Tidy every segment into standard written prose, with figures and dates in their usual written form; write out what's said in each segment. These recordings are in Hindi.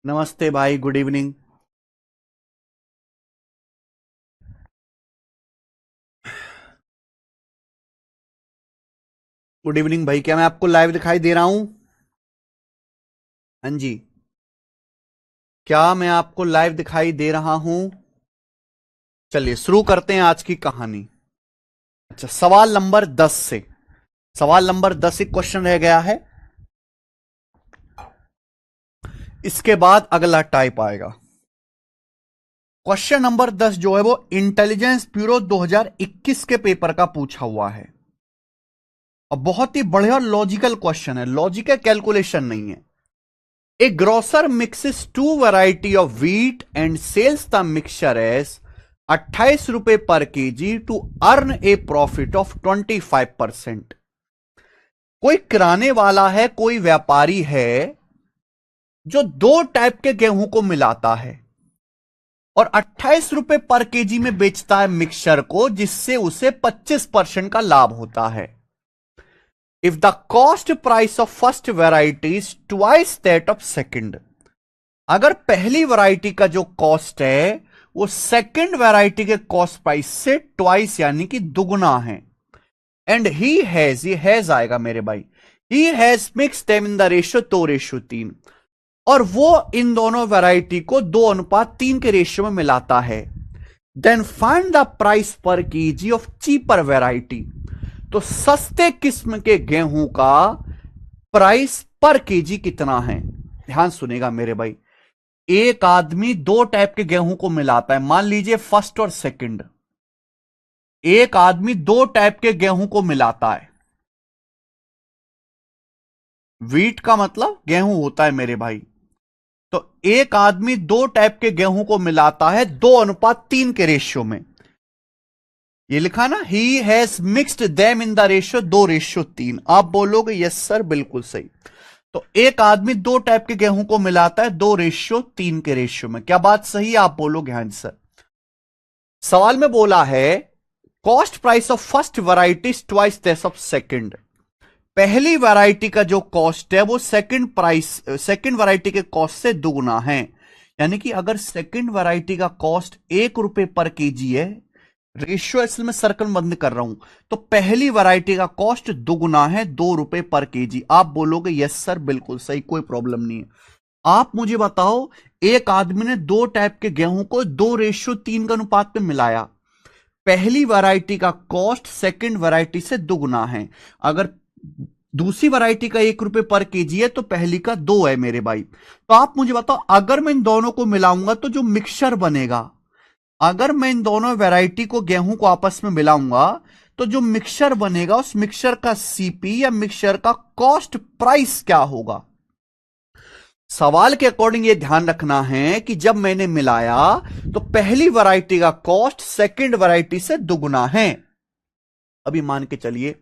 नमस्ते भाई, गुड इवनिंग। गुड इवनिंग भाई, क्या मैं आपको लाइव दिखाई दे रहा हूं? हाँ जी, क्या मैं आपको लाइव दिखाई दे रहा हूं? चलिए शुरू करते हैं आज की कहानी। अच्छा, सवाल नंबर 10 से। सवाल नंबर 10 एक क्वेश्चन रह गया है, इसके बाद अगला टाइप आएगा। क्वेश्चन नंबर 10 जो है वो इंटेलिजेंस ब्यूरो 2021 के पेपर का पूछा हुआ है और बहुत ही बढ़िया लॉजिकल क्वेश्चन है। लॉजिकल कैलकुलेशन नहीं है। A grocer mixes two variety of wheat and sells the mixture as 28 रुपए पर KG to earn a profit of 25%। कोई किराने वाला है, कोई व्यापारी है जो दो टाइप के गेहूं को मिलाता है और 28 रुपए पर केजी में बेचता है मिक्सचर को, जिससे उसे 25% का लाभ होता है। If the cost price of first variety is twice that of second, अगर पहली वैरायटी का जो कॉस्ट है वो सेकंड वैरायटी के कॉस्ट प्राइस से ट्वाइस यानी कि दुगना है, एंड ही हैज, ये हैज आएगा मेरे भाई, he has mix them in the ratio 2:3, और वो इन दोनों वैरायटी को 2:3 के रेशियो में मिलाता है, देन फाइंड द प्राइस पर केजी ऑफ चीपर वैरायटी, तो सस्ते किस्म के गेहूं का प्राइस पर केजी कितना है। ध्यान सुनेगा मेरे भाई, एक आदमी दो टाइप के गेहूं को मिलाता है, मान लीजिए फर्स्ट और सेकंड। एक आदमी दो टाइप के गेहूं को मिलाता है। व्हीट का मतलब गेहूं होता है मेरे भाई। तो एक आदमी दो टाइप के गेहूं को मिलाता है 2:3 के रेशियो में। ये लिखा ना, he has mixed them in the ratio 2:3। आप बोलोगे यस सर, बिल्कुल सही। तो एक आदमी दो टाइप के गेहूं को मिलाता है 2:3 के रेशियो में। क्या बात सही है? आप बोलोगे हाँ सर। सवाल में बोला है cost price of first variety twice that of second. पहली वैरायटी का जो कॉस्ट है वो सेकंड वैरायटी के कॉस्ट से दुगुना है। यानी कि अगर सेकंड वैरायटी का कॉस्ट 1 रुपए पर केजी है, रेशियो असल में सर्कल बंद कर रहा हूं, तो पहली वैरायटी का कॉस्ट दुगुना है 2 रुपए पर केजी। आप बोलोगे यस सर, बिल्कुल सही, कोई प्रॉब्लम नहीं है। आप मुझे बताओ, एक आदमी ने दो टाइप के गेहूं को 2:3 के अनुपात में मिलाया। पहली वैरायटी का कॉस्ट सेकंड वैरायटी से दुगुना है। अगर दूसरी वैरायटी का 1 रुपए पर केजी है तो पहली का 2 है मेरे भाई। तो आप मुझे बताओ, अगर मैं इन दोनों को मिलाऊंगा तो जो मिक्सचर बनेगा, अगर मैं इन दोनों वैरायटी को गेहूं को आपस में मिलाऊंगा तो जो मिक्सचर बनेगा उस मिक्सचर का सीपी या मिक्सचर का कॉस्ट प्राइस क्या होगा। सवाल के अकॉर्डिंग ये ध्यान रखना है कि जब मैंने मिलाया तो पहली वैरायटी का कॉस्ट सेकंड वैरायटी से दुगुना है। अभी मान के चलिए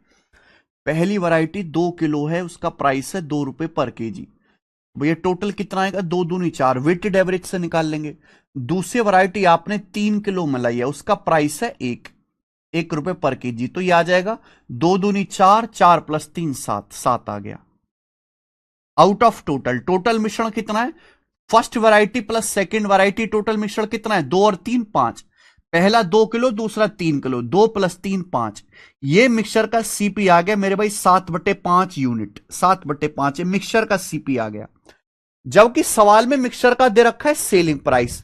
पहली वैरायटी 2 किलो है, उसका प्राइस है 2 रुपए पर केजी। भैया टोटल कितना आएगा? 2 दूनी 4, वेटेड एवरेज से निकाल लेंगे। दूसरी वैरायटी आपने 3 किलो मलाई है, उसका प्राइस है 1 रुपए पर केजी, तो ये आ जाएगा 2 दूनी 4, 4 + 3 7, 7 आ गया। आउट ऑफ टोटल मिश्रण कितना है? First variety plus second variety total मिश्रण कितना है? 2 और 3 5। पहला 2 किलो, दूसरा 3 किलो, 2 + 3 5। ये मिक्सचर का सीपी आ गया मेरे भाई 7/5 यूनिट। 7/5 मिक्सचर का सीपी आ गया। जबकि सवाल में मिक्सचर का दे रखा है सेलिंग प्राइस,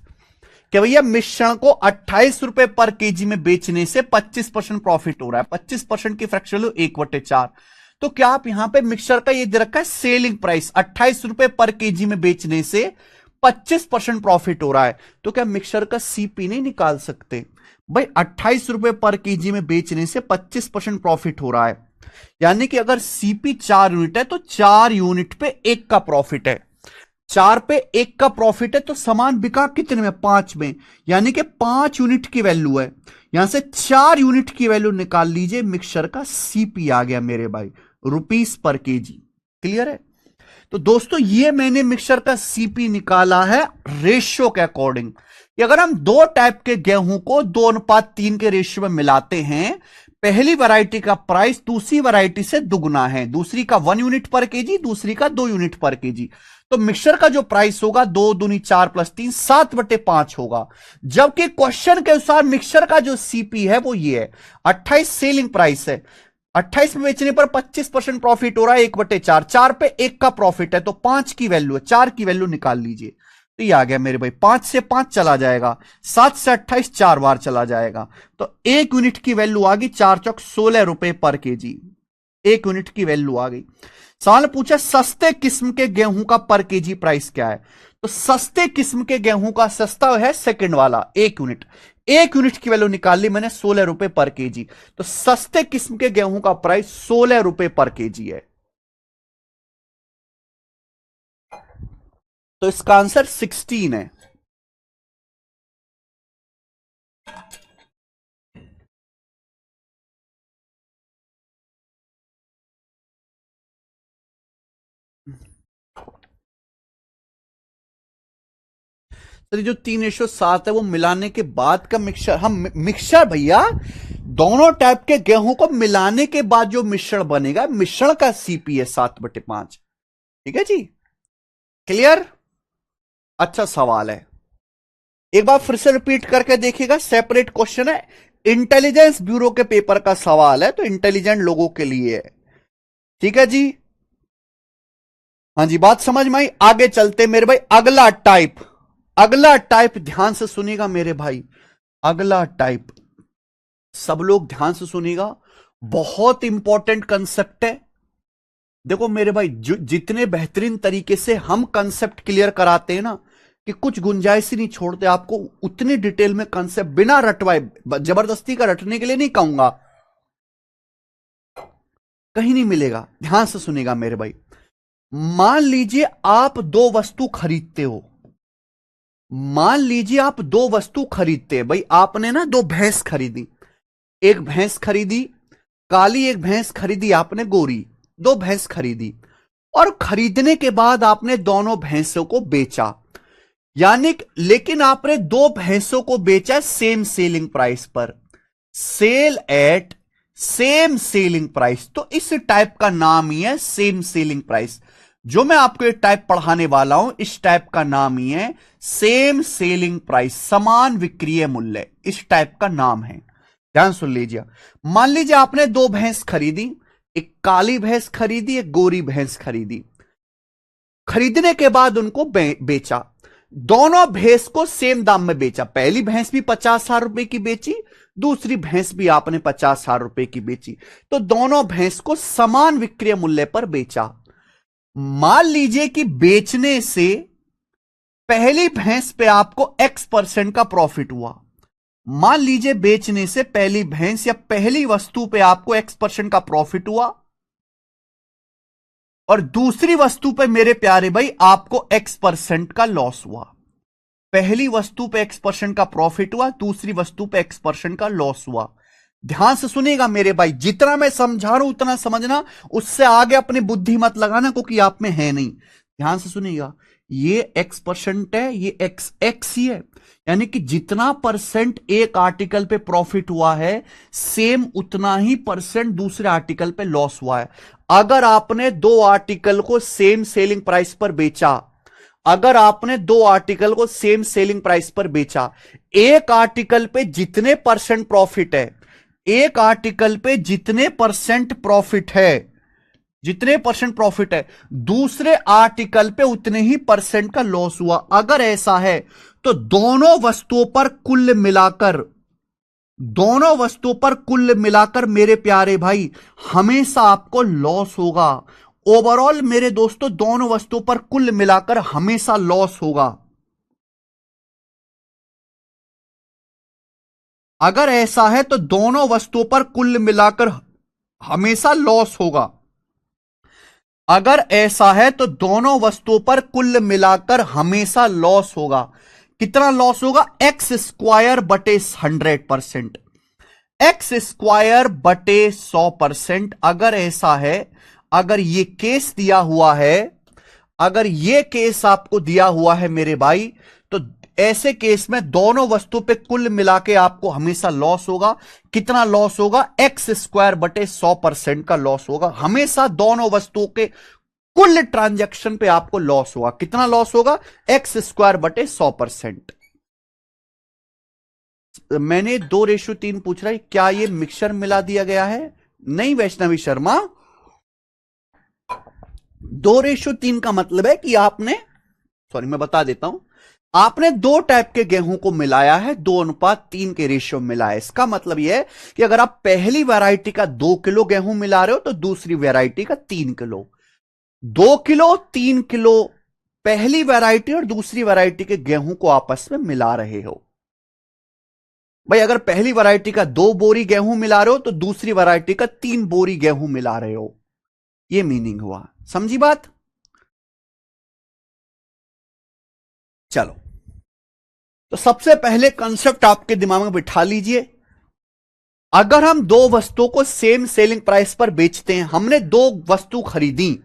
कि भैया मिश्रण को 28 रुपए पर केजी में बेचने से 25% प्रॉफिट हो रहा है। 25% की फ्रैक्शन वैल्यू 1/4। तो क्या आप यहां पे मिक्सचर का ये दे रखा है सेलिंग प्राइस, 28 रुपए पर केजी में बेचने से 25% प्रॉफिट हो रहा है, तो क्या मिक्सचर का सीपी नहीं निकाल सकते? भाई 28 रुपए पर केजी में बेचने से 25% प्रॉफिट हो रहा है, यानी कि अगर सीपी 4 यूनिट है तो 4 यूनिट पे 1 का प्रॉफिट है। 4 पे 1 का प्रॉफिट है तो सामान बिका कितने में? 5 में, यानी कि 5 यूनिट की वैल्यू है। यहां से 4 यूनिट की वैल्यू निकाल लीजिए, मिक्सचर का सीपी आ गया मेरे भाई, रुपीस पर केजी। क्लियर है? तो दोस्तों ये मैंने मिक्सचर का सीपी निकाला है रेशियो के अकॉर्डिंग। अगर हम दो टाइप के गेहूं को 2:3 के रेशियो में मिलाते हैं, पहली वैरायटी का प्राइस दूसरी वैरायटी से दुगना है, दूसरी का 1 यूनिट पर केजी, दूसरी का 2 यूनिट पर केजी। तो मिक्सचर का जो प्राइस होगा 2 दूनी 4 प्लस 3 7/5 होगा। जबकि क्वेश्चन के अनुसार मिक्सचर का जो सीपी है वो ये है 28 सेलिंग प्राइस है, 28 में बेचने पर 25% प्रॉफिट हो रहा है 1/4, 4 पे 1 का प्रॉफिट है तो 5 की वैल्यू है, 4 की वैल्यू निकाल लीजिए। तो ये आ गया मेरे भाई, 5 से 5 चला जाएगा, 7 से 28 4 बार चला जाएगा, तो 1 यूनिट की वैल्यू आ गई 4 चौक 16 रुपए पर केजी, 1 यूनिट की वैल्यू आ गई। सवाल पूछा सस्ते किस्म के गेहूं का पर केजी प्राइस क्या है, तो सस्ते किस्म के गेहूं का सस्ता है सेकंड वाला 1 यूनिट, 1 यूनिट की वैल्यू निकाल ली मैंने 16 रुपए पर केजी, तो सस्ते किस्म के गेहूं का प्राइस 16 रुपए पर केजी है। तो इसका आंसर 16 है। तो जो 3:7 है वो मिलाने के बाद का मिक्सचर, हम मिक्सचर भैया दोनों टाइप के गेहूं को मिलाने के बाद जो मिश्रण बनेगा, मिश्रण का सीपी है 7/5। ठीक है जी, क्लियर? अच्छा सवाल है, एक बार फिर से रिपीट करके देखिएगा, सेपरेट क्वेश्चन है, इंटेलिजेंस ब्यूरो के पेपर का सवाल है, तो इंटेलिजेंट लोगों के लिए है। ठीक है जी, हाँ जी, बात समझ में आई। आगे चलते मेरे भाई, अगला टाइप, अगला टाइप ध्यान से सुनिएगा मेरे भाई, अगला टाइप सब लोग ध्यान से सुनिएगा, बहुत इंपॉर्टेंट कंसेप्ट है। देखो मेरे भाई, जितने बेहतरीन तरीके से हम कंसेप्ट क्लियर कराते हैं ना, कि कुछ गुंजाइश ही नहीं छोड़ते आपको, उतनी डिटेल में कंसेप्ट बिना रटवाए, जबरदस्ती का रटने के लिए नहीं कहूंगा, कहीं नहीं मिलेगा। ध्यान से सुनिएगा मेरे भाई, मान लीजिए आप दो वस्तु खरीदते हो, मान लीजिए आप दो वस्तु खरीदते हैं भाई, आपने ना दो भैंस खरीदी, एक भैंस खरीदी काली, एक भैंस खरीदी आपने गोरी, दो भैंस खरीदी, और खरीदने के बाद आपने दोनों भैंसों को बेचा, यानी लेकिन आपने दो भैंसों को बेचा सेम सेलिंग प्राइस पर, sell at same selling price, तो इस टाइप का नाम ही है सेम सेलिंग प्राइस। जो मैं आपको ये टाइप पढ़ाने वाला हूं, इस टाइप का नाम ही है सेम सेलिंग प्राइस, समान विक्रय मूल्य, इस टाइप का नाम है। ध्यान सुन लीजिए, मान लीजिए आपने दो भैंस खरीदी, एक काली भैंस खरीदी, एक गोरी भैंस खरीदी, खरीदने के बाद उनको बेचा, दोनों भैंस को सेम दाम में बेचा, पहली भैंस भी 50,000 रुपए की बेची, दूसरी भैंस भी आपने 50,000 रुपए की बेची, तो दोनों भैंस को समान विक्रय मूल्य पर बेचा। मान लीजिए कि बेचने से पहली भैंस पे आपको X% का प्रॉफिट हुआ, मान लीजिए बेचने से पहली भैंस या पहली वस्तु पे आपको X% का प्रॉफिट हुआ, और दूसरी वस्तु पे मेरे प्यारे भाई आपको X% का लॉस हुआ। पहली वस्तु पे X% का प्रॉफिट हुआ, दूसरी वस्तु पे X% का लॉस हुआ। ध्यान से सुनिएगा मेरे भाई, जितना मैं समझा रहा हूं उतना समझना, उससे आगे अपनी बुद्धि मत लगाना क्योंकि आप में है नहीं। ध्यान से सुनिएगा, ये X% है, ये XX ही है, यानी कि जितना परसेंट एक आर्टिकल पे प्रॉफिट हुआ है, सेम उतना ही परसेंट दूसरे आर्टिकल पे लॉस हुआ है। अगर आपने दो आर्टिकल को सेम सेलिंग प्राइस पर बेचा, अगर आपने दो आर्टिकल को सेम सेलिंग प्राइस पर बेचा, एक आर्टिकल पे जितने परसेंट प्रॉफिट है, एक आर्टिकल पे जितने परसेंट प्रॉफिट है, जितने परसेंट प्रॉफिट है, दूसरे आर्टिकल पे उतने ही परसेंट का लॉस हुआ। अगर ऐसा है तो दोनों वस्तुओं पर कुल मिलाकर, दोनों वस्तुओं पर कुल मिलाकर मेरे प्यारे भाई हमेशा आपको लॉस होगा। ओवरऑल मेरे दोस्तों दोनों वस्तुओं पर कुल मिलाकर हमेशा लॉस होगा। अगर ऐसा है तो दोनों वस्तुओं पर कुल मिलाकर हमेशा लॉस होगा। अगर ऐसा है तो दोनों वस्तुओं पर कुल मिलाकर हमेशा लॉस होगा। कितना लॉस होगा? X² बटे 100%, X² बटे 100%। अगर ऐसा है, अगर ये केस दिया हुआ है, अगर ये केस आपको दिया हुआ है मेरे भाई, तो ऐसे केस में दोनों वस्तु पे कुल मिला के आपको हमेशा लॉस होगा। कितना लॉस होगा? एक्स स्क्वायर बटे 100% का लॉस होगा। हमेशा दोनों वस्तुओं के कुल ट्रांजैक्शन पे आपको लॉस होगा। कितना लॉस होगा? एक्स स्क्वायर बटे 100%। मैंने 2:3 पूछ रहा है, क्या ये मिक्सचर मिला दिया गया है? नहीं वैष्णवी शर्मा, 2:3 का मतलब है कि आपने, सॉरी मैं बता देता हूं, आपने दो टाइप के गेहूं को मिलाया है, 2:3 के रेशियो में मिलाया है। इसका मतलब यह है कि अगर आप पहली वैरायटी का 2 किलो गेहूं मिला रहे हो तो दूसरी वैरायटी का 3 किलो, 2 किलो 3 किलो पहली वैरायटी और दूसरी वैरायटी के गेहूं को आपस में मिला रहे हो। भाई अगर पहली वैरायटी का 2 बोरी गेहूं मिला रहे हो तो दूसरी वैरायटी का 3 बोरी गेहूं मिला रहे हो। यह मीनिंग हुआ, समझी बात? चलो, तो सबसे पहले कंसेप्ट आपके दिमाग में बिठा लीजिए। अगर हम दो वस्तुओं को सेम सेलिंग प्राइस पर बेचते हैं, हमने दो वस्तु खरीदी,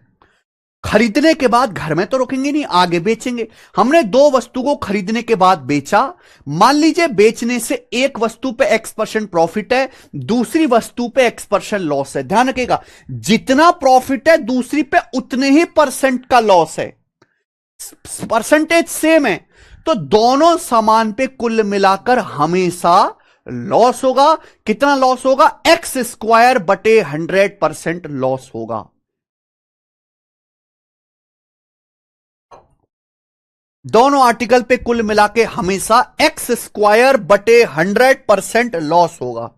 खरीदने के बाद घर में तो रखेंगे नहीं, आगे बेचेंगे। हमने दो वस्तु को खरीदने के बाद बेचा, मान लीजिए बेचने से एक वस्तु पे X% प्रॉफिट है, दूसरी वस्तु पे X% लॉस है। ध्यान रखिएगा, जितना प्रॉफिट है दूसरी पे उतने ही परसेंट का लॉस है, परसेंटेज सेम है, तो दोनों सामान पे कुल मिलाकर हमेशा लॉस होगा। कितना लॉस होगा? एक्स स्क्वायर बटे 100% लॉस होगा। दोनों आर्टिकल पे कुल मिला के हमेशा एक्स स्क्वायर बटे 100% लॉस होगा,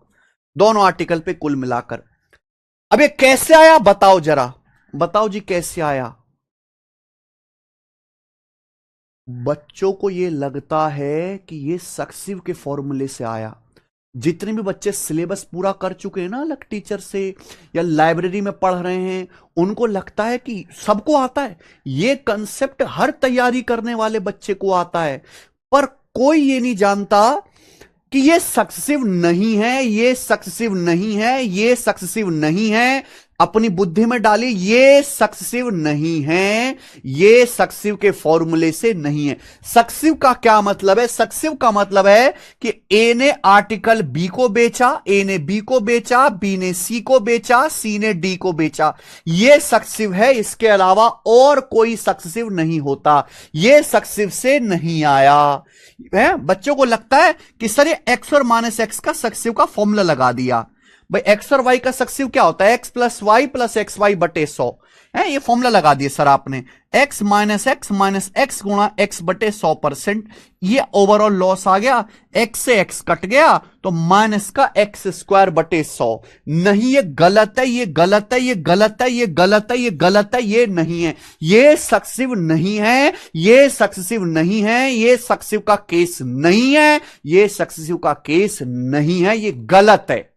दोनों आर्टिकल पे कुल मिलाकर। अब ये कैसे आया बताओ जरा, बताओ जी कैसे आया? बच्चों को ये लगता है कि ये सक्सिव के फॉर्मूले से आया। जितने भी बच्चे सिलेबस पूरा कर चुके हैं ना अलग टीचर से या लाइब्रेरी में पढ़ रहे हैं, उनको लगता है कि सबको आता है। ये कंसेप्ट हर तैयारी करने वाले बच्चे को आता है, पर कोई ये नहीं जानता कि ये सक्सेसिव नहीं है, ये सक्सेसिव नहीं है, ये सक्सेसिव नहीं है। अपनी बुद्धि में डाली, ये सक्सेसिव नहीं है, ये सक्सेसिव के फॉर्मूले से नहीं है। सक्सेसिव का क्या मतलब है? सक्सेसिव का मतलब है कि ए ने आर्टिकल बी को बेचा, ए ने बी को बेचा, बी ने सी को बेचा, सी ने डी को बेचा, ये सक्सेसिव है। इसके अलावा और कोई सक्सेसिव नहीं होता, ये सक्सेसिव से नहीं आया है। बच्चों को लगता है कि सर ये एक्स और माइनस एक्स का सक्सेसिव का फॉर्मूला लगा दिया। भाई एक्स और वाई का सक्सेसिव क्या होता है? X plus Y plus X Y बटे 100 है, ये फॉर्मूला लगा दिया सर आपने। एक्स माइनस एक्स गुणा एक्स बटे 100%, ये ओवरऑल लॉस आ गया। एक्स से एक्स कट गया तो माइनस का एक्स स्क्वायर बटे 100। नहीं, ये गलत है, ये गलत है, ये गलत है, ये गलत है, ये गलत है, ये नहीं है, ये सक्सेसिव नहीं है, ये सक्सेसिव नहीं है, ये सक्सेसिव का केस नहीं है, ये सक्सेसिव का केस नहीं है, ये गलत है,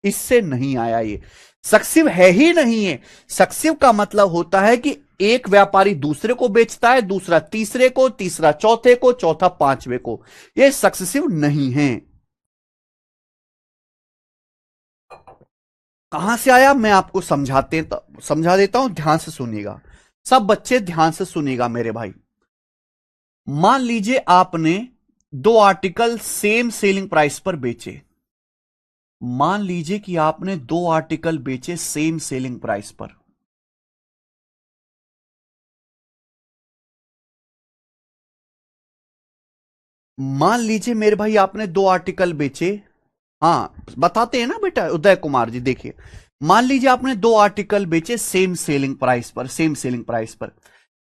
इससे नहीं आया। ये सक्सेसिव है ही नहीं है। सक्सेसिव का मतलब होता है कि एक व्यापारी दूसरे को बेचता है, दूसरा तीसरे को, तीसरा चौथे को, चौथा पांचवे को। ये सक्सेसिव नहीं है। कहां से आया मैं आपको समझा देता हूं, ध्यान से सुनिएगा। सब बच्चे ध्यान से सुनिएगा मेरे भाई। मान लीजिए आपने दो आर्टिकल सेम सेलिंग प्राइस पर बेचे। मान लीजिए कि आपने दो आर्टिकल बेचे सेम सेलिंग प्राइस पर। मान लीजिए मेरे भाई आपने दो आर्टिकल बेचे, हाँ बताते हैं ना बेटा उदय कुमार जी, देखिए मान लीजिए आपने दो आर्टिकल बेचे सेम सेलिंग प्राइस पर, सेम सेलिंग प्राइस पर।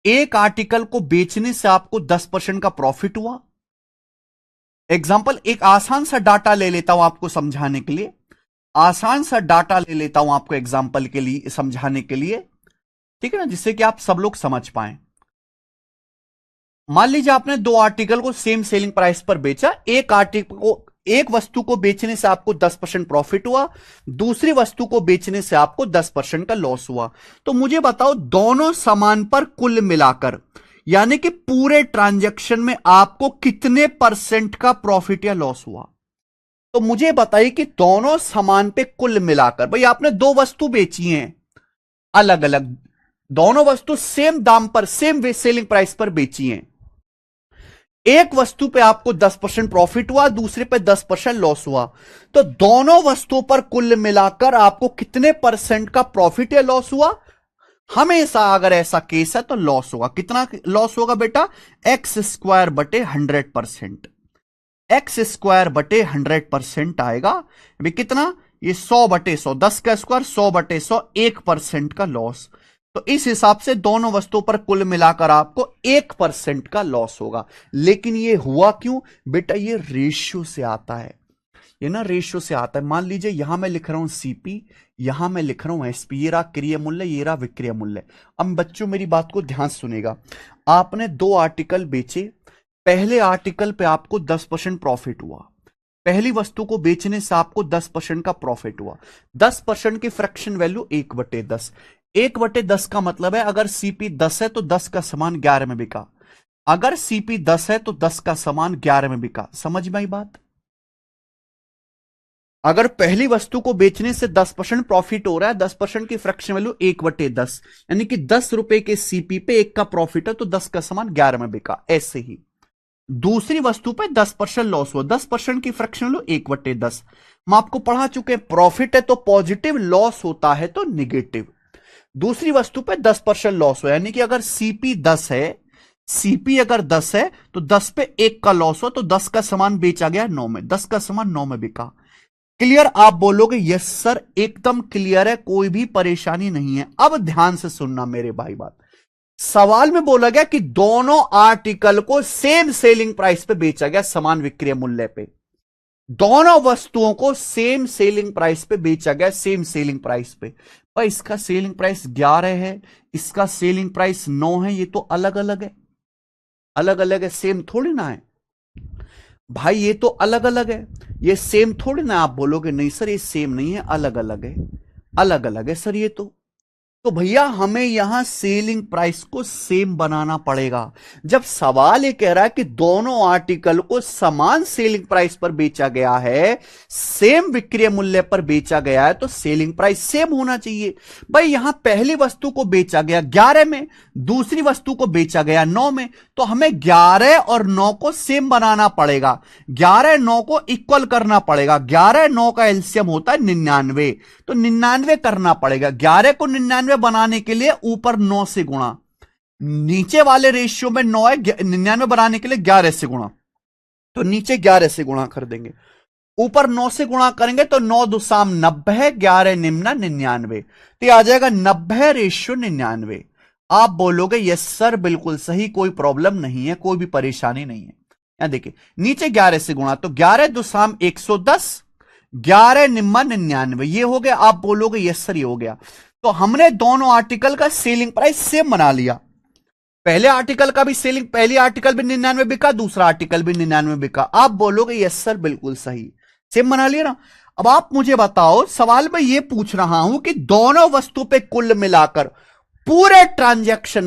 एक आर्टिकल को बेचने से आपको 10% का प्रॉफिट हुआ। एग्जांपल, एक आसान सा डाटा ले लेता हूं आपको समझाने के लिए, आसान सा डाटा ले लेता हूं आपको एग्जांपल के लिए समझाने के लिए, ठीक है ना, जिससे कि आप सब लोग समझ पाए। मान लीजिए आपने दो आर्टिकल को सेम सेलिंग प्राइस पर बेचा। एक आर्टिकल को, एक वस्तु को बेचने से आपको 10% प्रॉफिट हुआ, दूसरी वस्तु को बेचने से आपको 10% का लॉस हुआ। तो मुझे बताओ दोनों सामान पर कुल मिलाकर, यानी कि पूरे ट्रांजैक्शन में आपको कितने परसेंट का प्रॉफिट या लॉस हुआ? तो मुझे बताइए कि दोनों सामान पे कुल मिलाकर, भाई आपने दो वस्तु बेची हैं अलग अलग, दोनों वस्तु सेम दाम पर, सेम सेलिंग प्राइस पर बेची हैं। एक वस्तु पे आपको 10% प्रॉफिट हुआ, दूसरे पे 10% लॉस हुआ, तो दोनों वस्तुओं पर कुल मिलाकर आपको कितने परसेंट का प्रॉफिट या लॉस हुआ? हमेशा अगर ऐसा केस है तो लॉस होगा। कितना लॉस होगा बेटा? एक्स स्क्वायर बटे 100%। एक्स स्क्वायर बटे 100% आएगा अभी कितना? ये 100/100, 10 का स्क्वायर 100/100, 1% का लॉस। तो इस हिसाब से दोनों वस्तुओं पर कुल मिलाकर आपको 1% का लॉस होगा। लेकिन ये हुआ क्यों बेटा? ये रेशियो से आता है, ये ना रेशियो से आता है। मान लीजिए यहां मैं लिख रहा हूं सीपी, यहां मैं लिख रहा हूं एसपी, ये रहा क्रिय मूल्य, ये रहा विक्रय मूल्य। अब बच्चों मेरी बात को ध्यान सुनेगा। आपने दो आर्टिकल बेचे, पहले आर्टिकल पे आपको 10% प्रॉफिट हुआ, पहली वस्तु को बेचने से आपको 10% का प्रॉफिट हुआ। 10% की फ्रैक्शन वैल्यू 1/10। 1/10 का मतलब है अगर सीपी 10 है तो 10 का सामान 11 में बिका, अगर सीपी 10 है तो 10 का सामान 11 में बिका। समझ में आई बात? अगर पहली वस्तु को बेचने से 10% प्रॉफिट हो रहा है, 10% की फ्रैक्शन वैल्यू 1/10, यानी कि 10 रुपए के सीपी पे 1 का प्रॉफिट है तो 10 का सामान 11 में बिका। ऐसे ही दूसरी वस्तु पे 10% लॉस हुआ, 10% की फ्रैक्शन वैल्यू 1/10। हम आपको पढ़ा चुके हैं प्रॉफिट है तो पॉजिटिव, लॉस होता है तो निगेटिव। दूसरी वस्तु पे 10% लॉस हुआ, यानी कि अगर सीपी 10 है, सीपी अगर 10 है तो 10 पे 1 का लॉस हो तो 10 का सामान बेचा गया 9 में, 10 का सामान 9 में बिका। क्लियर? आप बोलोगे यस सर एकदम क्लियर है, कोई भी परेशानी नहीं है। अब ध्यान से सुनना मेरे भाई बात। सवाल में बोला गया कि दोनों आर्टिकल को सेम सेलिंग प्राइस पे बेचा गया, समान विक्रय मूल्य पे। दोनों वस्तुओं को सेम सेलिंग प्राइस पे बेचा गया, सेम सेलिंग प्राइस पे। भाई इसका सेलिंग प्राइस 11 है, इसका सेलिंग प्राइस 9 है, ये तो अलग अलग है। अलग अलग है, सेम थोड़ी ना है भाई, ये तो अलग अलग है। ये सेम थोड़ी ना। आप बोलोगे नहीं सर ये सेम नहीं है, अलग अलग है। अलग अलग है सर ये तो भैया हमें यहां सेलिंग प्राइस को सेम बनाना पड़ेगा। जब सवाल ये कह रहा है कि दोनों आर्टिकल को समान सेलिंग प्राइस पर बेचा गया है, सेम विक्रय मूल्य पर बेचा गया है, तो सेलिंग प्राइस सेम होना चाहिए। भाई यहां पहली वस्तु को बेचा गया 11 में, दूसरी वस्तु को बेचा गया 9 में, तो हमें 11 और 9 को सेम बनाना पड़ेगा। 11 9 को इक्वल करना पड़ेगा। 11 9 का एलसीएम होता है 99, तो 99 करना पड़ेगा। 11 को 99 बनाने के लिए ऊपर 9 से गुणा, नीचे वाले रेशियो में 9 है, 99 बनाने के लिए 11 से गुणा, तो नीचे 11 से गुणा कर देंगे, ऊपर 9 से गुणा करेंगे तो 9 दुसाम 90, 11 निम्ना 99, तो आ जाएगा 90/99। आप बोलोगे यस सर बिल्कुल सही, कोई प्रॉब्लम नहीं है, कोई भी परेशानी नहीं है। यहां देखिए नीचे 11 से गुणा, तो 11 दुसाम 110, 11 निम्मा 99, ये हो गया। आप बोलोगे यस सर ये हो गया। तो हमने दोनों आर्टिकल का सेलिंग प्राइस सेम बना लिया। पहले आर्टिकल का भी सेलिंग, पहली आर्टिकल भी 99 बिका, दूसरा आर्टिकल भी 99 बिका। आप बोलोगे यस सर बिल्कुल सही, सेम बना लिया ना। अब आप मुझे बताओ, सवाल में यह पूछ रहा हूं कि दोनों वस्तु पे कुल मिलाकर पूरे ट्रांजैक्शन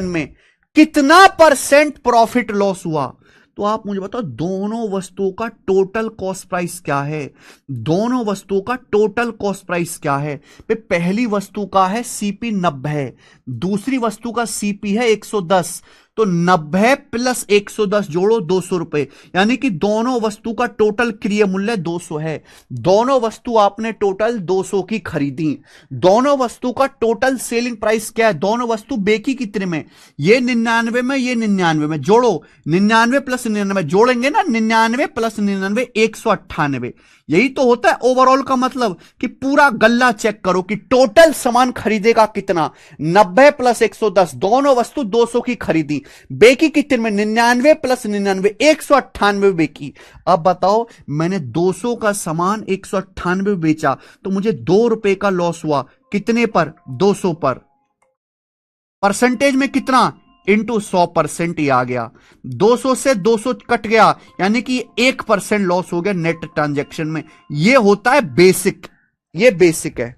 में कितना परसेंट प्रॉफिट लॉस हुआ? तो आप मुझे बताओ दोनों वस्तुओं का टोटल कॉस्ट प्राइस क्या है? दोनों वस्तुओं का टोटल कॉस्ट प्राइस क्या है? पहली वस्तु का है सीपी 90, दूसरी वस्तु का सीपी है 110, तो 90 प्लस 110 जोड़ो 200 रुपए, यानी कि दोनों वस्तु का टोटल क्रिय मूल्य 200 है। दोनों वस्तु आपने टोटल 200 की खरीदी। दोनों वस्तु का टोटल सेलिंग प्राइस क्या है? दोनों वस्तु बेकी कितने में? ये 99 में, ये 99 में, जोड़ो 99 प्लस 99 जोड़ेंगे ना, 99 प्लस 99 198। यही तो होता है ओवरऑल का मतलब, कि पूरा गल्ला चेक करो कि टोटल सामान खरीदेगा कितना। 90 प्लस 110, दोनों वस्तु 200 की खरीदी, बेकी कितने में? 99 प्लस 99 198 बेकी। अब बताओ मैंने 200 का सामान 198 बेचा तो मुझे 2 रुपए का लॉस हुआ। कितने पर? 200 पर। परसेंटेज में कितना? इंटू 100%। ही आ गया। 200 से 200 कट गया, यानी कि 1% लॉस हो गया नेट ट्रांजैक्शन में। यह होता है बेसिक, ये बेसिक है।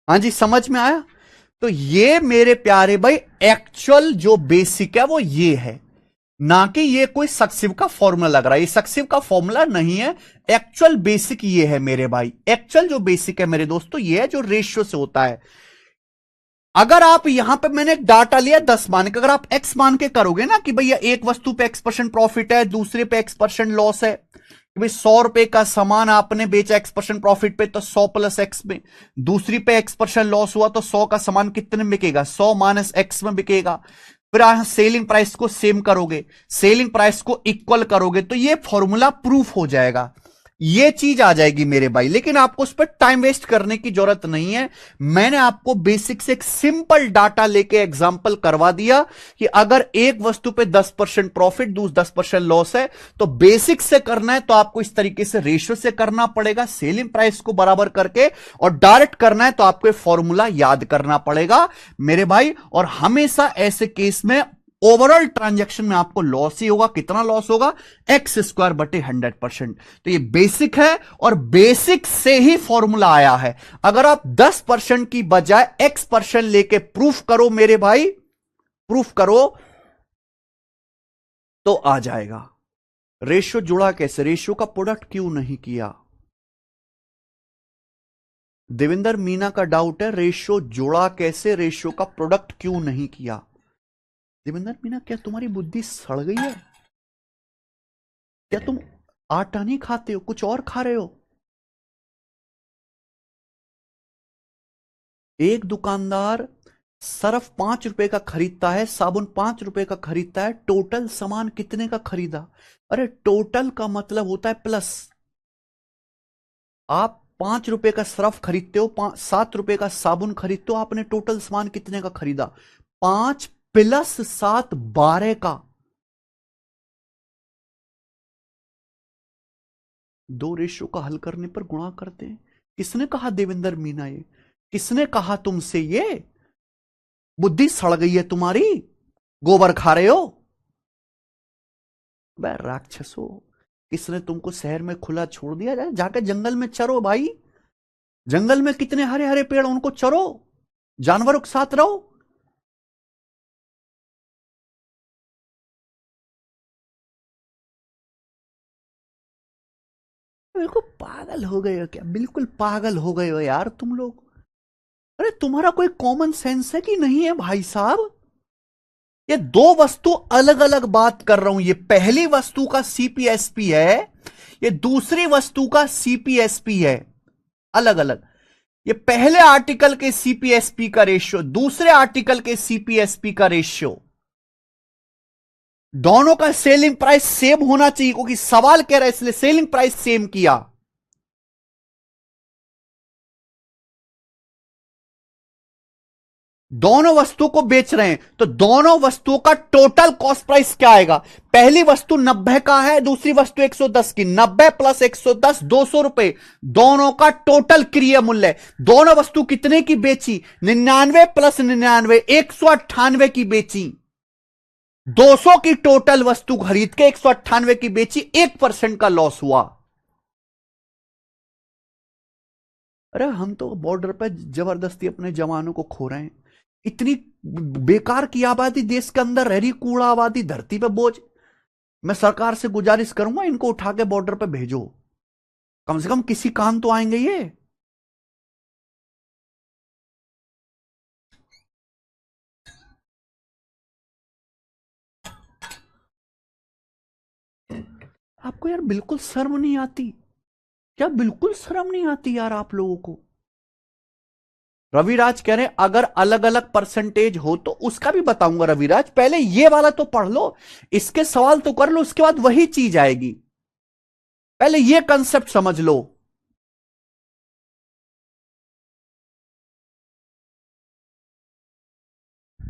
हाँ जी, समझ में आया। तो ये मेरे प्यारे भाई एक्चुअल जो बेसिक है वो ये है, ना कि ये कोई सक्सिव का फॉर्मूला लग रहा है। ये सक्सिव का फॉर्मूला नहीं है, एक्चुअल बेसिक ये है मेरे भाई। एक्चुअल जो बेसिक है मेरे दोस्तों ये है जो रेशियो से होता है। अगर आप यहां पे मैंने एक डाटा लिया 10 मान के, अगर आप एक्स मान के करोगे ना कि भैया एक वस्तु पे x% प्रॉफिट है, दूसरे पे x% लॉस है, कि भाई 100 रुपए का सामान आपने बेचा x% प्रॉफिट पे तो 100 प्लस एक्स में, दूसरी पे x% लॉस हुआ तो 100 का सामान कितने में बिकेगा, 100 माइनस एक्स में बिकेगा। फिर आप सेलिंग प्राइस को सेम करोगे, सेलिंग प्राइस को इक्वल करोगे, तो ये फॉर्मूला प्रूफ हो जाएगा, ये चीज आ जाएगी मेरे भाई। लेकिन आपको उस पर टाइम वेस्ट करने की जरूरत नहीं है। मैंने आपको बेसिक से एक सिंपल डाटा लेके एग्जांपल करवा दिया कि अगर एक वस्तु पे 10% प्रॉफिट, 10% लॉस है, तो बेसिक से करना है तो आपको इस तरीके से रेशियो से करना पड़ेगा, सेलिंग प्राइस को बराबर करके, और डायरेक्ट करना है तो आपको फॉर्मूला याद करना पड़ेगा मेरे भाई। और हमेशा ऐसे केस में ओवरऑल ट्रांजैक्शन में आपको लॉस ही होगा। कितना लॉस होगा, x² बटे 100%। तो ये बेसिक है और बेसिक से ही फॉर्मूला आया है। अगर आप 10% की बजाय x% लेके प्रूफ करो मेरे भाई, प्रूफ करो तो आ जाएगा। रेशियो जुड़ा कैसे, रेशियो का प्रोडक्ट क्यों नहीं किया? देवेंद्र मीना का डाउट है रेशियो जुड़ा कैसे, रेशियो का प्रोडक्ट क्यों नहीं किया? देवेंद्र मीना, क्या तुम्हारी बुद्धि सड़ गई है? क्या तुम आटा नहीं खाते हो, कुछ और खा रहे हो? एक दुकानदार सर्फ 5 रुपए का खरीदता है, साबुन 5 रुपए का खरीदता है, टोटल सामान कितने का खरीदा? अरे टोटल का मतलब होता है प्लस। आप 5 रुपए का सर्फ खरीदते हो, 7 रुपए का साबुन खरीदते हो, आपने टोटल सामान कितने का खरीदा? 5 प्लस 7 12 का। दो रेशियो का हल करने पर गुणा करते हैं। किसने कहा देवेंद्र मीना, ये किसने कहा तुमसे? ये बुद्धि सड़ गई है तुम्हारी, गोबर खा रहे हो? बे राक्षसो, किसने तुमको शहर में खुला छोड़ दिया? जाके जंगल में चरो भाई, जंगल में कितने हरे हरे पेड़, उनको चरो, जानवरों के साथ रहो। बिल्कुल पागल हो गए हो क्या? बिल्कुल पागल हो गए हो यार तुम लोग। अरे तुम्हारा कोई कॉमन सेंस है कि नहीं है भाई साहब? ये दो वस्तु अलग अलग बात कर रहा हूं। ये पहली वस्तु का सीपीएसपी है, ये दूसरी वस्तु का सीपीएसपी है, अलग अलग। ये पहले आर्टिकल के सीपीएसपी का रेशियो, दूसरे आर्टिकल के सीपीएसपी का रेशियो, दोनों का सेलिंग प्राइस सेम होना चाहिए, क्योंकि सवाल कह रहा है इसलिए सेलिंग प्राइस सेम किया। दोनों वस्तु को बेच रहे हैं तो दोनों वस्तुओं का टोटल कॉस्ट प्राइस क्या आएगा? पहली वस्तु 90 का है, दूसरी वस्तु 110 की, 90 प्लस 110 200 रुपए, दोनों का टोटल क्रिया मूल्य। दोनों वस्तु कितने की बेची? 99 प्लस 99 198 की बेची। 200 की टोटल वस्तु खरीद के 198 की बेची, 1% का लॉस हुआ। अरे हम तो बॉर्डर पर जबरदस्ती अपने जवानों को खो रहे हैं। इतनी बेकार की आबादी देश के अंदर रह रही, कूड़ा आबादी, धरती पे बोझ। मैं सरकार से गुजारिश करूंगा इनको उठा के बॉर्डर पे भेजो, कम से कम किसी काम तो आएंगे ये। आपको यार बिल्कुल शर्म नहीं आती क्या? बिल्कुल शर्म नहीं आती यार आप लोगों को? रविराज कह रहे हैं अगर अलग अलग परसेंटेज हो तो उसका भी बताऊंगा। रविराज पहले ये वाला तो पढ़ लो, इसके सवाल तो कर लो, उसके बाद वही चीज आएगी। पहले ये कंसेप्ट समझ लो।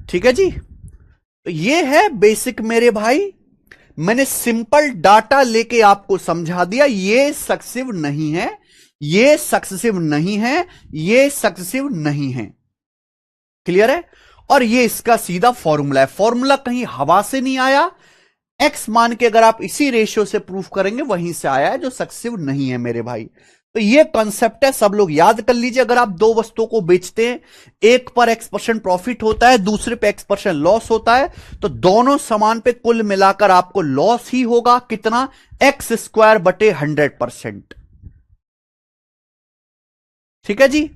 ठीक है जी, तो ये है बेसिक मेरे भाई। मैंने सिंपल डाटा लेके आपको समझा दिया। ये सक्सेसिव नहीं है, ये सक्सेसिव नहीं है, ये सक्सेसिव नहीं है। क्लियर है? और ये इसका सीधा फॉर्मूला है। फॉर्मूला कहीं हवा से नहीं आया, एक्स मान के अगर आप इसी रेशियो से प्रूफ करेंगे वहीं से आया है, जो सक्सेसिव नहीं है मेरे भाई। तो ये कॉन्सेप्ट है, सब लोग याद कर लीजिए। अगर आप दो वस्तुओं को बेचते हैं, एक पर X% प्रॉफिट होता है, दूसरे पे X% लॉस होता है, तो दोनों सामान पे कुल मिलाकर आपको लॉस ही होगा। कितना? X² बटे 100%। ठीक है जी।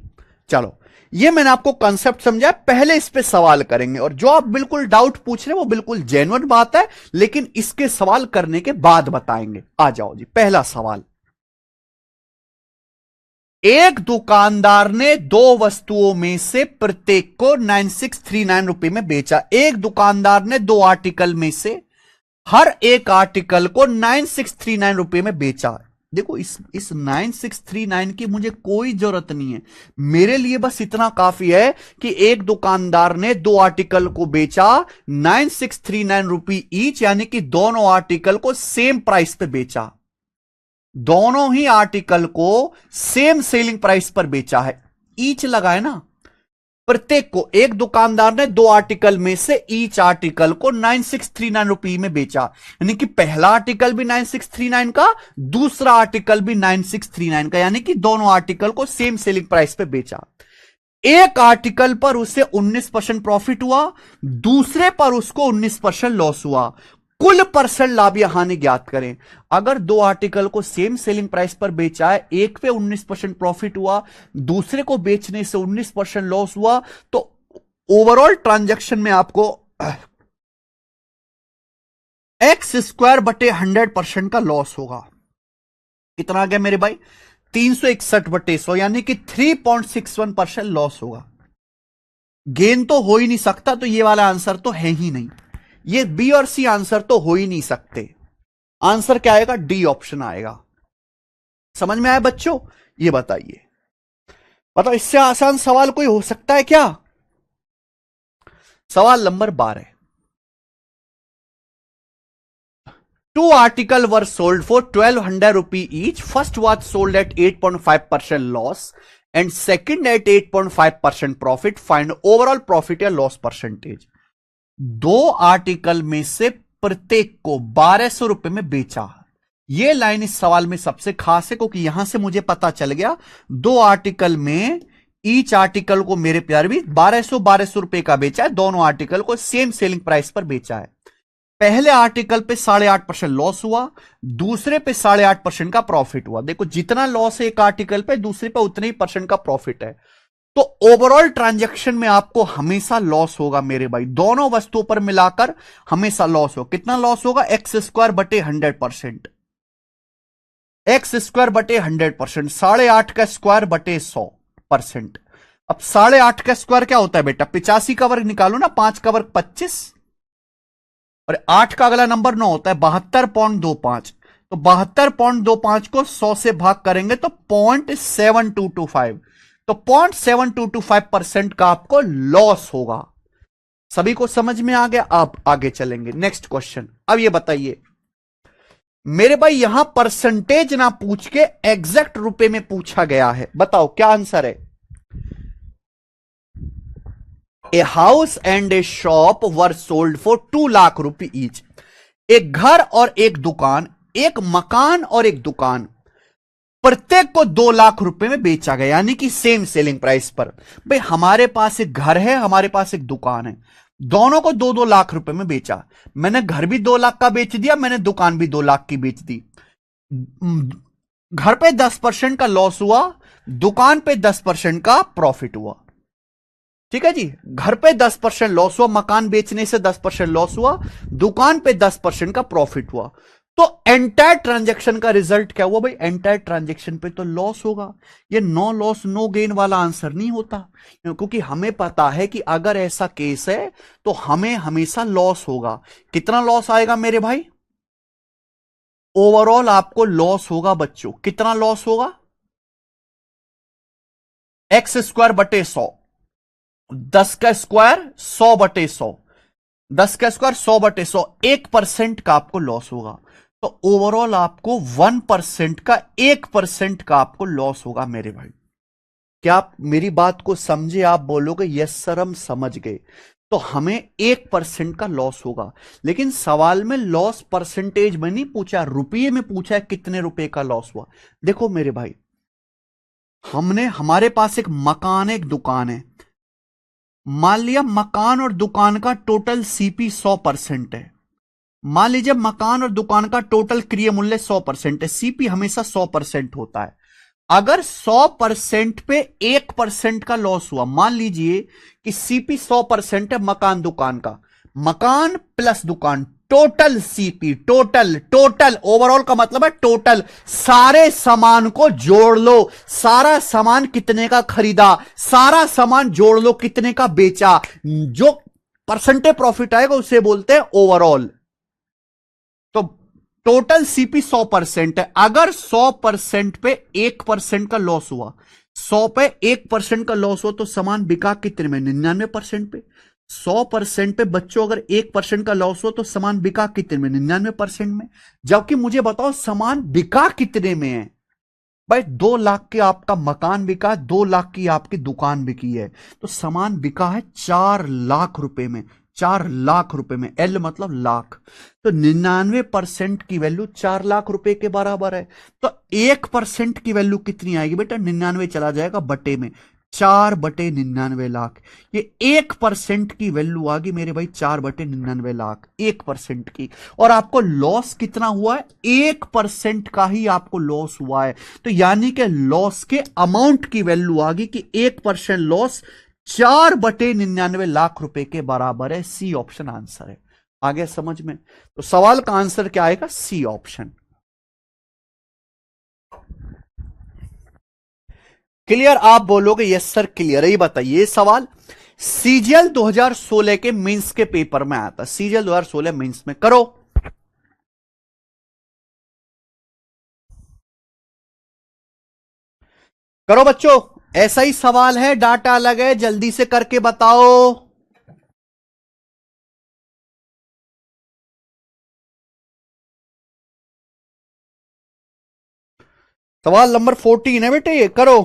चलो, ये मैंने आपको कॉन्सेप्ट समझाया। पहले इस पे सवाल करेंगे, और जो आप बिल्कुल डाउट पूछ रहे हैं वो बिल्कुल जेन्युइन बात है, लेकिन इसके सवाल करने के बाद बताएंगे। आ जाओ जी, पहला सवाल। एक दुकानदार ने दो वस्तुओं में से प्रत्येक को 9639 रुपए में बेचा। एक दुकानदार ने दो आर्टिकल में से हर एक आर्टिकल को 9639 रुपए में बेचा। देखो, इस 9639 की मुझे कोई जरूरत नहीं है, मेरे लिए बस इतना काफी है कि एक दुकानदार ने दो आर्टिकल को बेचा 9639 रुपी ईच, यानी कि दोनों आर्टिकल को सेम प्राइस पे बेचा। दोनों ही आर्टिकल को सेम सेलिंग प्राइस पर बेचा है। ईच लगाए ना, प्रत्येक को। एक दुकानदार ने दो आर्टिकल में से ईच आर्टिकल को 9639 रुपए में बेचा, यानी कि पहला आर्टिकल भी 9639 का, दूसरा आर्टिकल भी 9639 का, यानी कि दोनों आर्टिकल को सेम सेलिंग प्राइस पे बेचा। एक आर्टिकल पर उसे 19% प्रॉफिट हुआ, दूसरे पर उसको 19% लॉस हुआ। कुल परसेंट लाभ या हानि ज्ञात करें। अगर दो आर्टिकल को सेम सेलिंग प्राइस पर बेचा है, एक पे 19% प्रॉफिट हुआ, दूसरे को बेचने से 19% लॉस हुआ, तो ओवरऑल ट्रांजैक्शन में आपको X² बटे 100% का लॉस होगा। कितना आ गया मेरे भाई? 361 बटे 100, यानी कि 3.61% लॉस होगा। गेन तो हो ही नहीं सकता, तो ये वाला आंसर तो है ही नहीं। ये बी और सी आंसर तो हो ही नहीं सकते। आंसर क्या आएगा? डी ऑप्शन आएगा। समझ में आया बच्चों? ये बताइए, बताओ, इससे आसान सवाल कोई हो सकता है क्या? सवाल number 12। Two article were sold for 1200 rupee each. First was sold at 8.5% loss and second at 8.5% profit. Find overall profit या लॉस परसेंटेज। दो आर्टिकल में से प्रत्येक को 1200 रुपए में बेचा। यह लाइन इस सवाल में सबसे खास है, क्योंकि यहां से मुझे पता चल गया दो आर्टिकल में ईच आर्टिकल को मेरे प्यार भी 1200 रुपए का बेचा है। दोनों आर्टिकल को सेम सेलिंग प्राइस पर बेचा है। पहले आर्टिकल पे 8.5% लॉस हुआ, दूसरे पे 8.5% का प्रॉफिट हुआ। देखो, जितना लॉस है एक आर्टिकल पे, दूसरे पे उतने ही परसेंट का प्रॉफिट है। तो ओवरऑल ट्रांजैक्शन में आपको हमेशा लॉस होगा मेरे भाई। दोनों वस्तुओं पर मिलाकर हमेशा लॉस हो। कितना लॉस होगा? X² बटे 100%। X² बटे 100%, 8.5 का स्क्वायर बटे 100%। अब 8.5 का स्क्वायर क्या होता है बेटा? 85 का वर्ग निकालो ना, 5 का वर्ग 25, और 8 का अगला नंबर 9 होता है 72.25। तो 72.25 को 100 से भाग करेंगे तो 0.7225, तो 0.7225% का आपको लॉस होगा। सभी को समझ में आ गया? आप आगे चलेंगे नेक्स्ट क्वेश्चन। अब ये बताइए मेरे भाई, यहां परसेंटेज ना पूछ के एग्जैक्ट रुपए में पूछा गया है। बताओ क्या आंसर है? A house and A shop were sold for 2 lakh रुपए ईच। एक घर और एक दुकान, एक मकान और एक दुकान, प्रत्येक को 2 लाख रुपए में बेचा गया, यानी कि सेम सेलिंग प्राइस पर। भाई, हमारे पास एक घर है, हमारे पास एक दुकान है, दोनों को 2-2 लाख रुपए में बेचा। मैंने घर भी 2 लाख का बेच दिया, मैंने दुकान भी 2 लाख की बेच दी। घर पे 10% का लॉस हुआ, दुकान पे 10% का प्रॉफिट हुआ। ठीक है जी, घर पे 10% लॉस हुआ, मकान बेचने से 10% लॉस हुआ, दुकान पे 10% का प्रॉफिट हुआ। तो एंटायर ट्रांजैक्शन का रिजल्ट क्या हुआ भाई? एंटायर ट्रांजैक्शन पे तो लॉस होगा। ये नो लॉस नो गेन वाला आंसर नहीं होता, क्योंकि हमें पता है कि अगर ऐसा केस है तो हमें हमेशा लॉस होगा। कितना लॉस आएगा मेरे भाई? ओवरऑल आपको लॉस होगा बच्चों। कितना लॉस होगा? X² बटे 100, 10 का स्क्वायर 100 बटे 100, 10 का स्क्वायर 100 बटे 100, 1% का आपको लॉस होगा। तो ओवरऑल आपको 1% का 1% का आपको लॉस होगा मेरे भाई। क्या आप मेरी बात को समझे? आप बोलोगे यस सर हम समझ गए। तो हमें 1% का लॉस होगा, लेकिन सवाल में लॉस परसेंटेज में नहीं पूछा, रुपये में पूछा है कितने रुपए का लॉस हुआ। देखो मेरे भाई, हमारे पास एक मकान है, एक दुकान है। मान लिया मकान और दुकान का टोटल सीपी 100% है। मान लीजिए मकान और दुकान का टोटल क्रय मूल्य 100% है, सीपी हमेशा 100% होता है। अगर 100% पे 1% का लॉस हुआ, मान लीजिए कि सीपी 100% है मकान दुकान का, मकान प्लस दुकान, total CP, total total overall का मतलब है टोटल, सारे सामान को जोड़ लो, सारा सामान कितने का खरीदा, सारा सामान जोड़ लो कितने का बेचा, जो परसेंटेज प्रॉफिट आएगा उसे बोलते हैं ओवरऑल। तो टोटल सीपी 100% है। अगर 100% पे 1% का लॉस हुआ, 100 पे 1% का लॉस हो तो सामान बिका कितने में? 99% पे। 100% पे बच्चों अगर 1% का लॉस हो तो सामान बिका कितने में? 99% में। जबकि मुझे बताओ सामान बिका कितने में है? भाई 2 लाख के आपका मकान बिका, 2 लाख की आपकी दुकान बिकी है, तो सामान बिका है 4 लाख रुपए में। 4 लाख रुपए में, एल मतलब लाख। तो 99% की वैल्यू 4 लाख रुपए के बराबर है। तो 1% की वैल्यू कितनी आएगी बेटा? 99 चला जाएगा बटे में, 4/99 लाख। ये 1% की वैल्यू आ गई मेरे भाई, 4/99 लाख, 1% की। और आपको लॉस कितना हुआ है? 1% का ही आपको लॉस हुआ है। तो यानी कि लॉस के अमाउंट की वैल्यू आ गई कि 1% लॉस 4/99 लाख रुपए के बराबर है। सी ऑप्शन आंसर है। आगे समझ में? तो सवाल का आंसर क्या आएगा? C option. क्लियर? आप बोलोगे यस सर क्लियर है। ये बताइए सवाल सीजीएल 2016 के मेंस के पेपर में आया था। सीजीएल 2016 मेंस में करो। करो बच्चों, ऐसा ही सवाल है, डाटा अलग है, जल्दी से करके बताओ। सवाल नंबर 14 है बेटे, ये करो।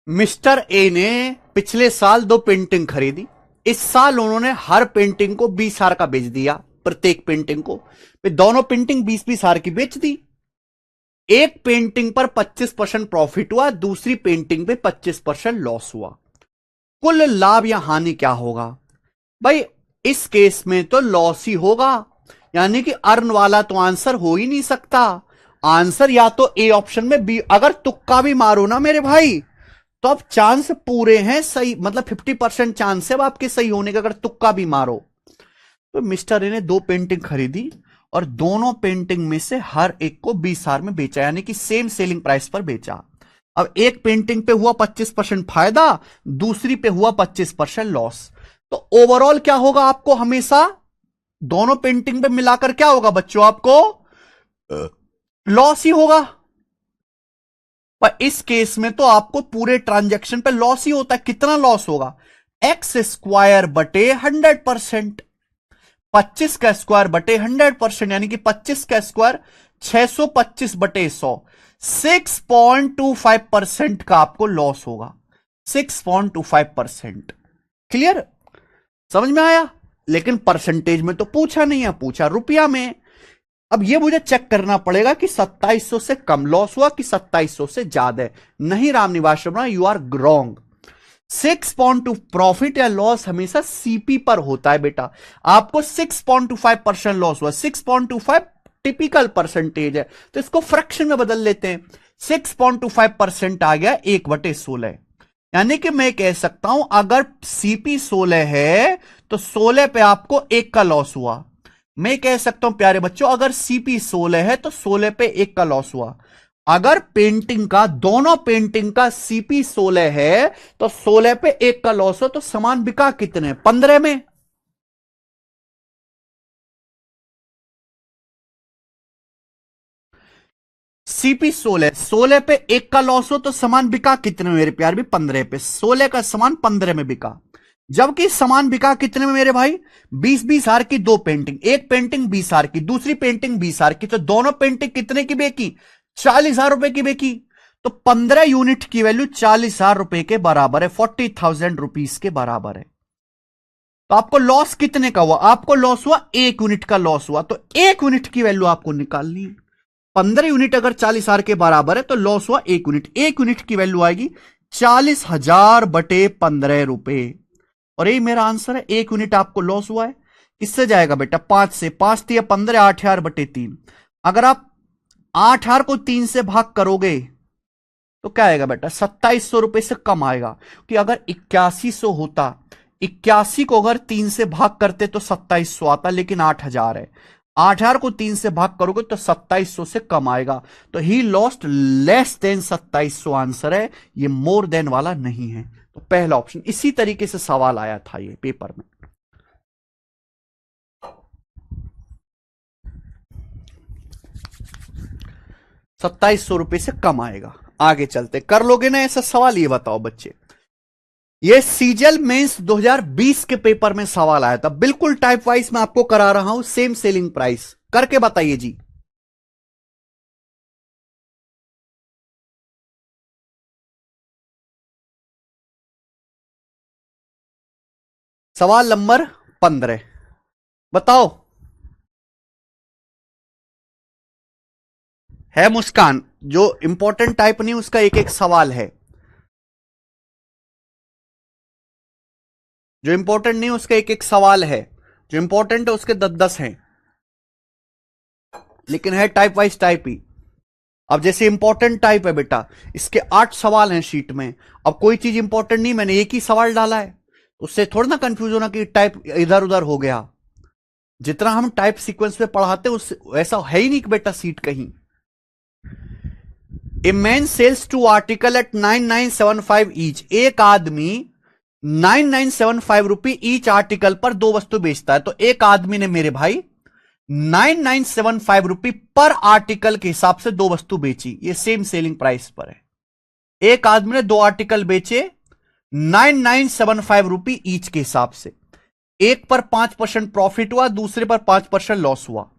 मिस्टर ए ने पिछले साल 2 पेंटिंग खरीदी। इस साल उन्होंने हर पेंटिंग को 20,000 का बेच दिया, प्रत्येक पेंटिंग को। फिर दोनों पेंटिंग 20,000 की बेच दी। एक पेंटिंग पर 25% प्रॉफिट हुआ, दूसरी पेंटिंग पे 25% लॉस हुआ। कुल लाभ या हानि क्या होगा? भाई इस केस में तो लॉस ही होगा, यानी कि अर्न वाला तो आंसर हो ही नहीं सकता। आंसर या तो ए ऑप्शन में बी। अगर तुक्का भी मारो ना मेरे भाई, तो अब चांस पूरे हैं सही, मतलब 50% चांस है अब आपके सही होने का, अगर तुक्का भी मारो। तो मिस्टर ए ने 2 पेंटिंग खरीदी और दोनों पेंटिंग में से हर एक को 20,000 में बेचा, यानी कि सेम सेलिंग प्राइस पर बेचा। अब एक पेंटिंग पे हुआ 25% फायदा, दूसरी पे हुआ 25% लॉस। तो ओवरऑल क्या होगा? आपको हमेशा दोनों पेंटिंग पे मिलाकर क्या होगा बच्चों? आपको लॉस ही होगा। पर इस केस में तो आपको पूरे ट्रांजैक्शन पे लॉस ही होता है। कितना लॉस होगा? एक्स स्क्वायर बटे 100%। 25 का स्क्वायर बटे 100%, यानी कि 25 का स्क्वायर 625 बटे 100। 6.25% का आपको लॉस होगा। 6.25%। क्लियर? समझ में आया? लेकिन परसेंटेज में तो पूछा नहीं है, पूछा रुपया में। अब यह मुझे चेक करना पड़ेगा कि 2700 से कम लॉस हुआ कि 2700 से ज्यादा। नहीं Ramniwas Sharma, you are wrong. 6.2 profit या लॉस हमेशा सीपी पर होता है बेटा। आपको 6.25% लॉस हुआ। 6.25 टिपिकल परसेंटेज है, तो इसको फ्रैक्शन में बदल लेते हैं। 6.25% आ गया 1/16, यानी कि मैं कह सकता हूं अगर सीपी 16 है तो 16 पे आपको 1 का लॉस हुआ। मैं कह सकता हूं प्यारे बच्चों, अगर सीपी 16 है तो 16 पे 1 का लॉस हुआ। अगर पेंटिंग का, दोनों पेंटिंग का सीपी 16 है तो 16 पे 1 का लॉस हो, तो सामान बिका कितने? 15 में। सीपी 16 पे 1 का लॉस हो तो सामान बिका कितने में मेरे प्यार भी? 15 पे। 16 का सामान 15 में बिका। जबकि सामान बिका कितने में मेरे भाई? 20,000 की 2 पेंटिंग, एक पेंटिंग 20,000 की, दूसरी पेंटिंग 20,000 की, तो दोनों पेंटिंग कितने की बेची? 40,000 रुपए की बेची। तो 15 यूनिट की वैल्यू 40,000 रुपए के बराबर है, 40,000 रुपीज के बराबर है। तो आपको लॉस कितने का हुआ? आपको लॉस हुआ 1 यूनिट का लॉस हुआ, तो 1 यूनिट की वैल्यू आपको निकालनी है। 15 यूनिट अगर 40,000 के बराबर है तो लॉस हुआ 1 यूनिट। 1 यूनिट की वैल्यू आएगी 40,000 बटे 15 रुपए। और यही मेरा आंसर है। 1 यूनिट आपको लॉस हुआ है। किससे जाएगा बेटा? 5 से। 5 दिया 15, 8,000 बटे 3। अगर आप 8,000 को 3 से भाग करोगे तो क्या आएगा बेटा? 2,700 रुपए से कम आएगा। कि अगर 8100 होता, 81 को अगर 3 से भाग करते तो 2,700 आता, लेकिन 8,000 है। 8,000 को 3 से भाग करोगे तो 2,700 से कम आएगा। तो he lost less than 2,700 answer है, ये मोर देन वाला नहीं है। तो पहला ऑप्शन। इसी तरीके से सवाल आया था ये पेपर में। 2,700 रुपए से कम आएगा। आगे चलते, कर लोगे ना ऐसा सवाल? ये बताओ बच्चे, ये सीजल मेंस 2020 के पेपर में सवाल आया था, बिल्कुल टाइप वाइज मैं आपको करा रहा हूं। सेम सेलिंग प्राइस करके बताइए जी। सवाल नंबर 15 बताओ। है मुस्कान? जो इंपॉर्टेंट टाइप नहीं उसका एक एक सवाल है, जो इंपॉर्टेंट नहीं उसका एक एक सवाल है, जो इंपॉर्टेंट है उसके 10-10 हैं, लेकिन है टाइप वाइज टाइप ही। अब जैसे इंपॉर्टेंट टाइप है बेटा, इसके 8 सवाल हैं शीट में। अब कोई चीज इंपॉर्टेंट नहीं, मैंने एक ही सवाल डाला है, उससे थोड़ा ना कंफ्यूज होना कि टाइप इधर उधर हो गया। जितना हम टाइप सीक्वेंस में पढ़ाते हैं उस वैसा है ही नहीं कि बेटा सीट कहीं। A man sells two article at 9975 each. एक आदमी 9975 रुपी ईच आर्टिकल पर 2 वस्तु बेचता है। तो एक आदमी ने मेरे भाई 9975 रुपी पर आर्टिकल के हिसाब से 2 वस्तु बेची। ये सेम सेलिंग प्राइस पर है। एक आदमी ने 2 आर्टिकल बेचे 9975 रुपी ईच के हिसाब से। एक पर 5% प्रॉफिट हुआ, दूसरे पर 5% लॉस हुआ।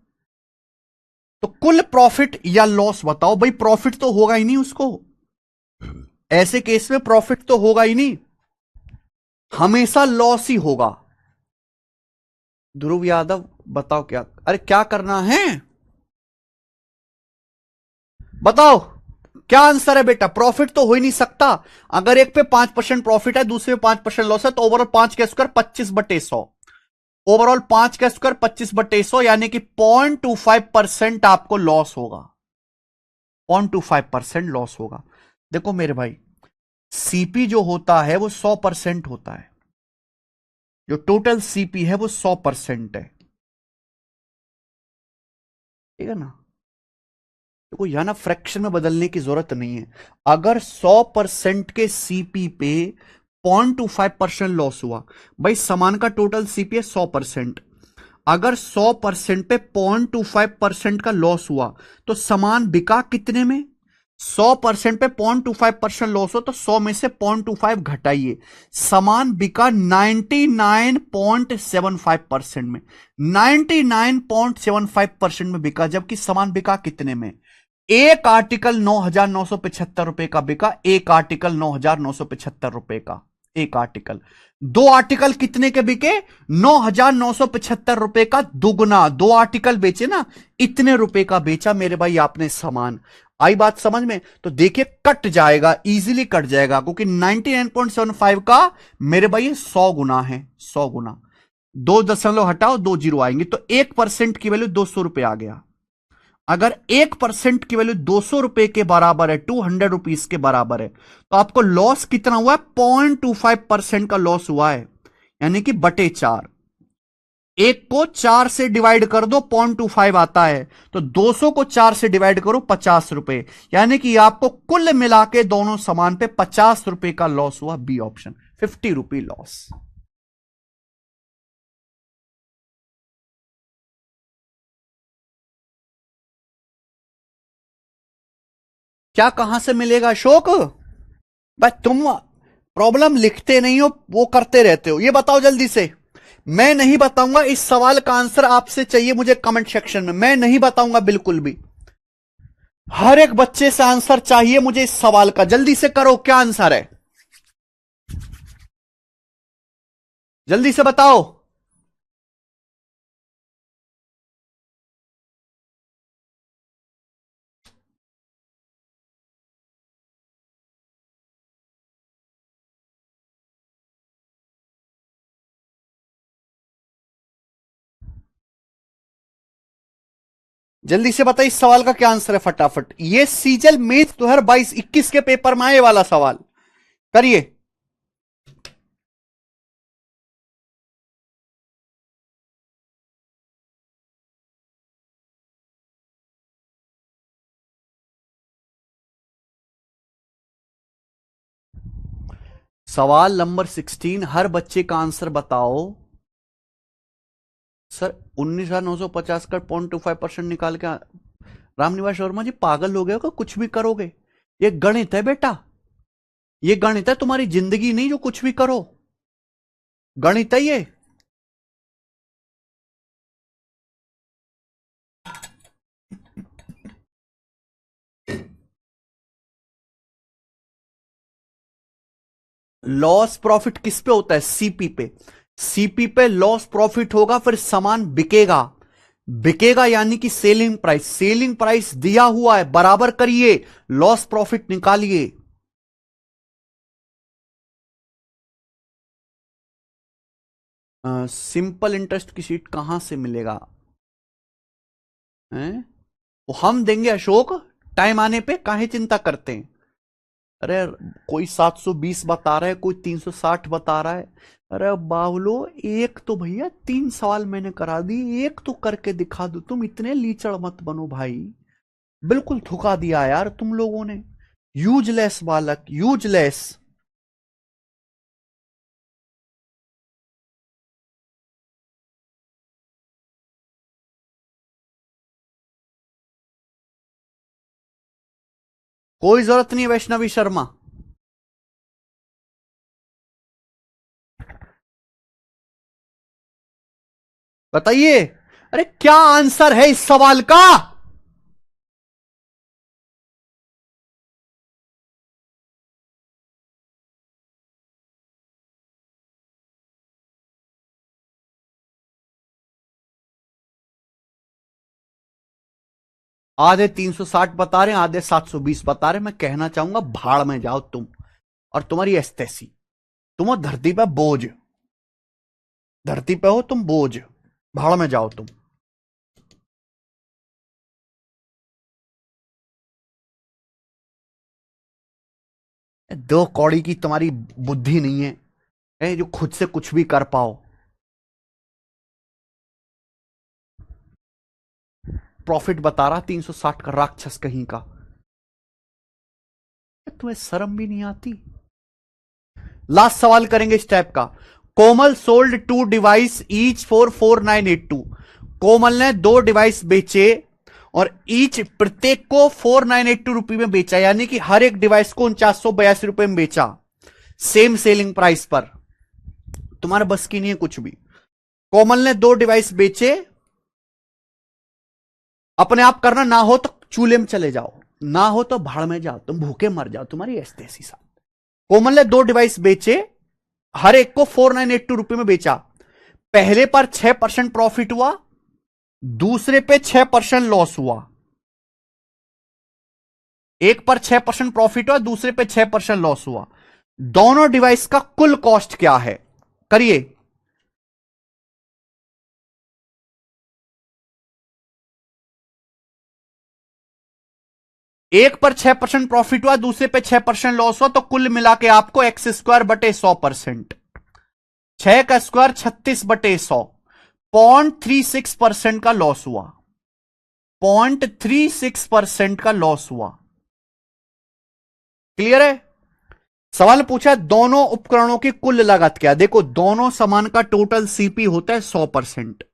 तो कुल प्रॉफिट या लॉस बताओ भाई। प्रॉफिट तो होगा ही नहीं उसको, ऐसे केस में प्रॉफिट तो होगा ही नहीं, हमेशा लॉस ही होगा। ध्रुव यादव बताओ क्या, अरे क्या करना है बताओ, क्या आंसर है बेटा? प्रॉफिट तो हो ही नहीं सकता। अगर एक पे 5% प्रॉफिट है, दूसरे पे 5% लॉस है, तो ओवरऑल 5 का स्क्वायर 25/100। ओवरऑल 5 का स्क्वायर 25/100, यानी कि 0.25% आपको लॉस होगा, 0.25% लॉस होगा। देखो मेरे भाई, सीपी जो होता है वो 100% होता है, जो टोटल सीपी है वो 100% है, ठीक है ना? देखो यहां ना फ्रैक्शन में बदलने की जरूरत नहीं है। अगर 100% के सीपी पे 0.25% लॉस हुआ, भाई सामान का टोटल सीपी है 100%, अगर 100% पे 0.25% का लॉस हुआ, तो सामान बिका कितने में? 100% पे 0.25% लॉस हो तो 100 में से 0.25 घटाइए, सामान बिका 99.75% में, 99.75% में बिका, जबकि सामान बिका कितने में? एक आर्टिकल 9,975 रुपए का बिका, एक आर्टिकल 9,975 रुपए का, एक आर्टिकल। दो आर्टिकल कितने के बिके? 9,975 रुपए का दुगना, दो आर्टिकल बेचे ना, इतने रुपए का बेचा मेरे भाई आपने सामान। आई बात समझ में? तो देखिए कट जाएगा, इजीली कट जाएगा, क्योंकि 99.75 का मेरे भाई 100 गुना है, 100 गुना। 2 दशमलव हटाओ, 2 जीरो आएंगे, तो 1% की वैल्यू 200 रुपए आ गया। अगर 1% की वैल्यू 200 रुपए के बराबर है, 200 रुपीज के बराबर है, तो आपको लॉस कितना हुआ है? 0.25% का लॉस हुआ है, यानी कि बटे 4। एक को 4 से डिवाइड कर दो, 0.25 आता है, तो 200 को 4 से डिवाइड करो, 50 रुपए, यानी कि आपको कुल मिला के दोनों सामान पे 50 रुपए का लॉस हुआ। बी ऑप्शन, 50 रुपी लॉस। क्या कहां से मिलेगा अशोक? बस तुम प्रॉब्लम लिखते नहीं हो, वो करते रहते हो। ये बताओ जल्दी से। मैं नहीं बताऊंगा, इस सवाल का आंसर आपसे चाहिए मुझे कमेंट सेक्शन में, मैं नहीं बताऊंगा बिल्कुल भी। हर एक बच्चे से आंसर चाहिए मुझे इस सवाल का, जल्दी से करो, क्या आंसर है? जल्दी से बताओ। जल्दी से बताइए इस सवाल का क्या आंसर है फटाफट। ये सीजल मेथ 2022-21 के पेपर में आए वाला सवाल, करिए। सवाल नंबर 16, हर बच्चे का आंसर बताओ। सर 19,950 का 0.25% निकाल के रामनिवास वर्मा जी पागल हो गए हो, कुछ भी करोगे? ये गणित है बेटा, ये गणित है, तुम्हारी जिंदगी नहीं जो कुछ भी करो, गणित है ये। लॉस प्रॉफिट किस पे होता है? सीपी पे। सीपी पे लॉस प्रॉफिट होगा, फिर सामान बिकेगा, बिकेगा यानी कि सेलिंग प्राइस, सेलिंग प्राइस दिया हुआ है, बराबर करिए, लॉस प्रॉफिट निकालिए। सिंपल इंटरेस्ट की शीट कहां से मिलेगा? हैं? वो हम देंगे अशोक, टाइम आने पे, काहे चिंता करते हैं? अरे कोई 720 बता रहा है, कोई 360 बता रहा है। अरे बाहुलो, एक तो भैया 3 सवाल मैंने करा दी, एक तो करके दिखा दो, तुम इतने लीचड़ मत बनो भाई। बिल्कुल धोखा दिया यार तुम लोगों ने, यूजलेस बालक, यूजलेस। कोई जरूरत नहीं वैष्णवी शर्मा। बताइए, अरे क्या आंसर है इस सवाल का? आधे 360 बता रहे हैं, आधे 720 बता रहे हैं। मैं कहना चाहूंगा भाड़ में जाओ तुम और तुम्हारी एस्तेसी। तुम हो धरती पे बोझ, धरती पे हो तुम बोझ, भाड़ में जाओ तुम। दो कौड़ी की तुम्हारी बुद्धि नहीं है जो खुद से कुछ भी कर पाओ। प्रॉफिट बता रहा 360 का, राक्षस कहीं का। तुम्हें शर्म भी नहीं आती? लास्ट सवाल करेंगे इस टाइप का। कोमल सोल्ड 2 डिवाइस ईच फॉर 4982। कोमल ने 2 डिवाइस बेचे और ईच प्रत्येक को 4982 रुपये में बेचा, यानी कि हर एक डिवाइस को 4982 रुपये में बेचा, सेम सेलिंग प्राइस पर। तुम्हारे बस की नहीं है कुछ भी। कोमल ने 2 डिवाइस बेचे, अपने आप करना, ना हो तो चूल्हे में चले जाओ, ना हो तो भाड़ में जाओ, तुम भूखे मर जाओ, तुम्हारी ऐसी साथ। कोमल ने 2 डिवाइस बेचे, हर एक को 4982 रुपये में बेचा। पहले पर 6% प्रॉफिट हुआ, दूसरे पे 6% लॉस हुआ। एक पर 6% प्रॉफिट हुआ, दूसरे पे 6% लॉस हुआ। दोनों डिवाइस का कुल कॉस्ट क्या है? करिए। एक पर 6% प्रॉफिट हुआ, दूसरे पे 6% लॉस हुआ, तो कुल मिला के आपको x² बटे 100%, 6 का स्क्वायर 36 बटे 100, 0.36% का लॉस हुआ, 0.36% का लॉस हुआ। क्लियर है? सवाल पूछा दोनों उपकरणों की कुल लागत क्या। देखो दोनों सामान का टोटल सीपी होता है 100%,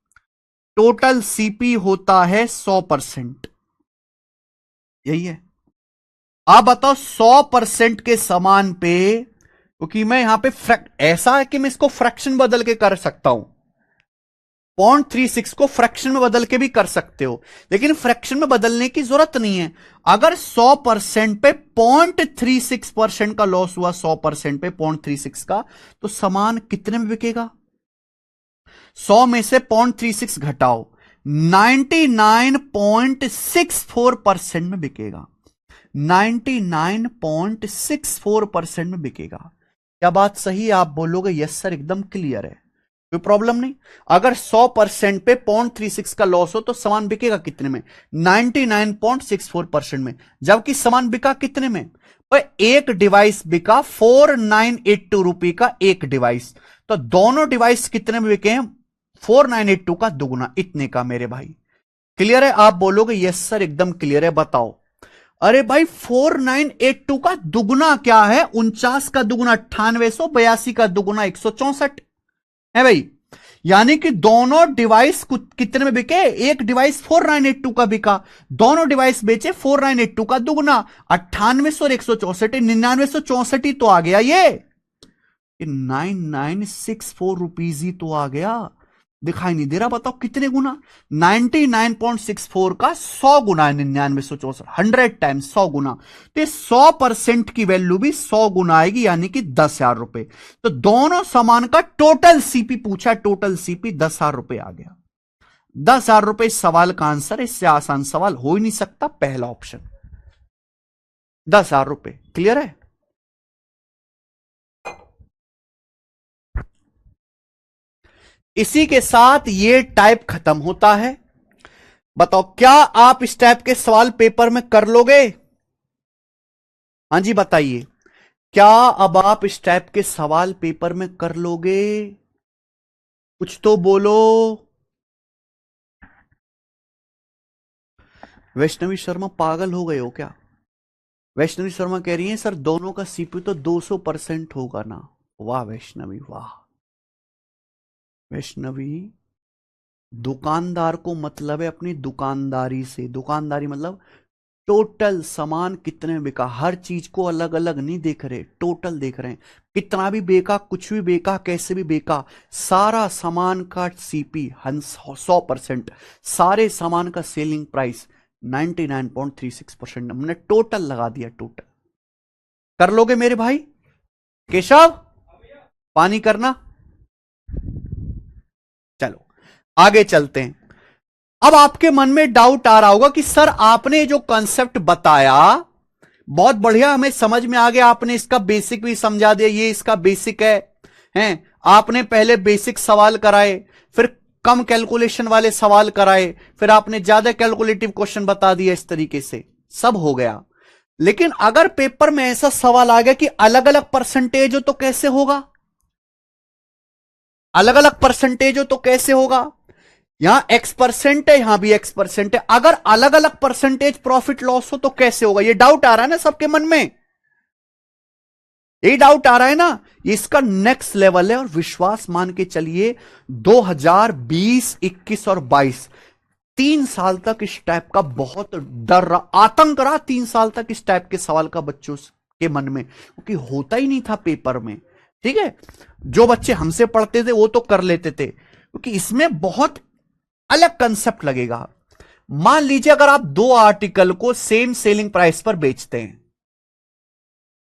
टोटल सीपी होता है 100%, यही है। आप बताओ 100% के सामान पे, क्योंकि मैं यहां पे ऐसा है कि मैं इसको फ्रैक्शन बदल के कर सकता हूं, 0.36 को फ्रैक्शन में बदल के भी कर सकते हो, लेकिन फ्रैक्शन में बदलने की जरूरत नहीं है। अगर 100% पे 0.36% का लॉस हुआ, 100% पे 0.36 का, तो सामान कितने में बिकेगा? 100 में से 0.36 घटाओ, 99.64% में बिकेगा, 99.64% में बिकेगा। क्या बात सही है? आप बोलोगे यस सर एकदम क्लियर है, कोई प्रॉब्लम नहीं। अगर 100% पे 0.36 का लॉस हो तो सामान बिकेगा कितने में? 99.64% में। जबकि सामान बिका कितने में? पर एक डिवाइस बिका 4982 रुपए का एक डिवाइस, तो दोनों डिवाइस कितने में बिके हैं? 4982 का दुगुना, इतने का मेरे भाई। क्लियर है? आप बोलोगे यस सर एकदम क्लियर है, बताओ। अरे भाई 4982 का दुगुना क्या है? 49 का दुगुना 9800, 82 का दुगुना 164 है भाई। यानी कि दोनों डिवाइस कितने में बिके? एक डिवाइस 4982 का बिका, दोनों डिवाइस बेचे 4982 का दुगुना, 9800 और 164, 9964 ही तो आ गया। ये 9964 रुपीज ही तो आ गया। दिखाई नहीं दे रहा? बताओ कितने गुना? 99.64 का 100 गुना है 9964, 100 टाइम्स 100 गुना, तो 100% की वैल्यू भी 100 गुना आएगी, यानी कि 10,000 रुपए। तो दोनों सामान का टोटल सीपी पूछा, टोटल सीपी 10,000 रुपए आ गया। 10,000 रुपए इस सवाल का आंसर, इससे आसान सवाल हो ही नहीं सकता, पहला ऑप्शन 10,000 रुपए। क्लियर है? इसी के साथ ये टाइप खत्म होता है। बताओ क्या आप इस टाइप के सवाल पेपर में कर लोगे? हाँ जी बताइए, क्या अब आप इस टाइप के सवाल पेपर में कर लोगे? कुछ तो बोलो। वैष्णवी शर्मा पागल हो गए हो क्या? वैष्णवी शर्मा कह रही है सर दोनों का सीपी तो 200% होगा ना। वाह वैष्णवी वाह। वैष्णवी, दुकानदार को मतलब है अपनी दुकानदारी से, दुकानदारी मतलब टोटल सामान कितने में बिका, हर चीज को अलग अलग नहीं देख रहे, टोटल देख रहे हैं। कितना भी बेका, कुछ भी बेका, कैसे भी बेका, सारा सामान का सीपी 100%, सारे सामान का सेलिंग प्राइस 99.36%, हमने टोटल लगा दिया, टोटल। कर लोगे मेरे भाई? केशव पानी करना। चलो आगे चलते हैं। अब आपके मन में डाउट आ रहा होगा कि सर आपने जो कंसेप्ट बताया बहुत बढ़िया, हमें समझ में आ गया, आपने इसका बेसिक भी समझा दिया, ये इसका बेसिक है आपने पहले बेसिक सवाल कराए, फिर कम कैलकुलेशन वाले सवाल कराए, फिर आपने ज्यादा कैलकुलेटिव क्वेश्चन बता दिया, इस तरीके से सब हो गया। लेकिन अगर पेपर में ऐसा सवाल आ गया कि अलग अलग परसेंटेज हो तो कैसे होगा, अलग अलग परसेंटेज हो तो कैसे होगा, यहां X% है, यहां भी X% है, अगर अलग अलग परसेंटेज प्रॉफिट लॉस हो तो कैसे होगा, ये डाउट आ रहा है ना सबके मन में, ये डाउट आ रहा है ना, ये इसका नेक्स्ट लेवल है। और विश्वास मान के चलिए 2020, 21 और 22 3 साल तक इस टाइप का बहुत डर रहा, आतंक रहा 3 साल तक इस टाइप के सवाल का बच्चों के मन में, क्योंकि होता ही नहीं था पेपर में। ठीक है, जो बच्चे हमसे पढ़ते थे वो तो कर लेते थे, क्योंकि इसमें बहुत अलग कंसेप्ट लगेगा। मान लीजिए अगर आप 2 आर्टिकल को सेम सेलिंग प्राइस पर बेचते हैं,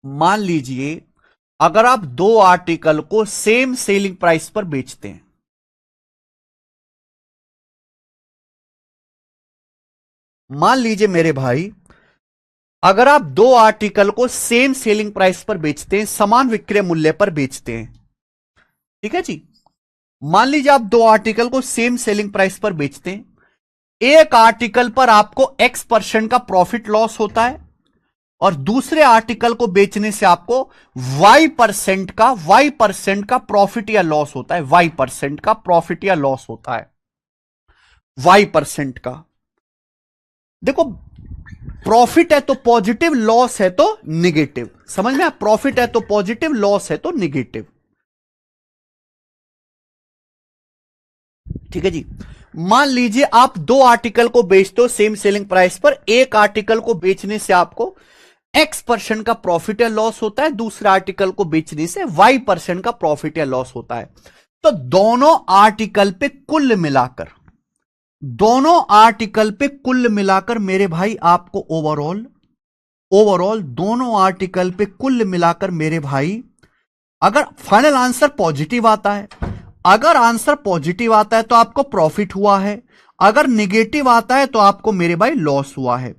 मान लीजिए अगर आप 2 आर्टिकल को सेम सेलिंग प्राइस पर बेचते हैं, मान लीजिए मेरे भाई अगर आप 2 आर्टिकल को सेम सेलिंग प्राइस पर बेचते हैं, समान विक्रय मूल्य पर बेचते हैं, ठीक है जी, मान लीजिए आप 2 आर्टिकल को सेम सेलिंग प्राइस पर बेचते हैं, एक आर्टिकल पर आपको X% का प्रॉफिट लॉस होता है और दूसरे आर्टिकल को बेचने से आपको Y% का प्रॉफिट या लॉस होता है, Y% का प्रॉफिट या लॉस होता है, Y% का। देखो प्रॉफिट है तो पॉजिटिव, लॉस है तो निगेटिव, समझ में, प्रॉफिट है तो पॉजिटिव, लॉस है तो निगेटिव। ठीक है जी, मान लीजिए आप 2 आर्टिकल को बेचते हो सेम सेलिंग प्राइस पर, एक आर्टिकल को बेचने से आपको X% का प्रॉफिट या लॉस होता है, दूसरे आर्टिकल को बेचने से Y% का प्रॉफिट या लॉस होता है। तो दोनों आर्टिकल पे कुल मिलाकर, दोनों आर्टिकल पे कुल मिलाकर मेरे भाई आपको ओवरऑल दोनों आर्टिकल पे कुल मिलाकर मेरे भाई, अगर फाइनल आंसर पॉजिटिव आता है, अगर आंसर पॉजिटिव आता है तो आपको प्रॉफिट हुआ है, अगर निगेटिव आता है तो आपको मेरे भाई लॉस हुआ है।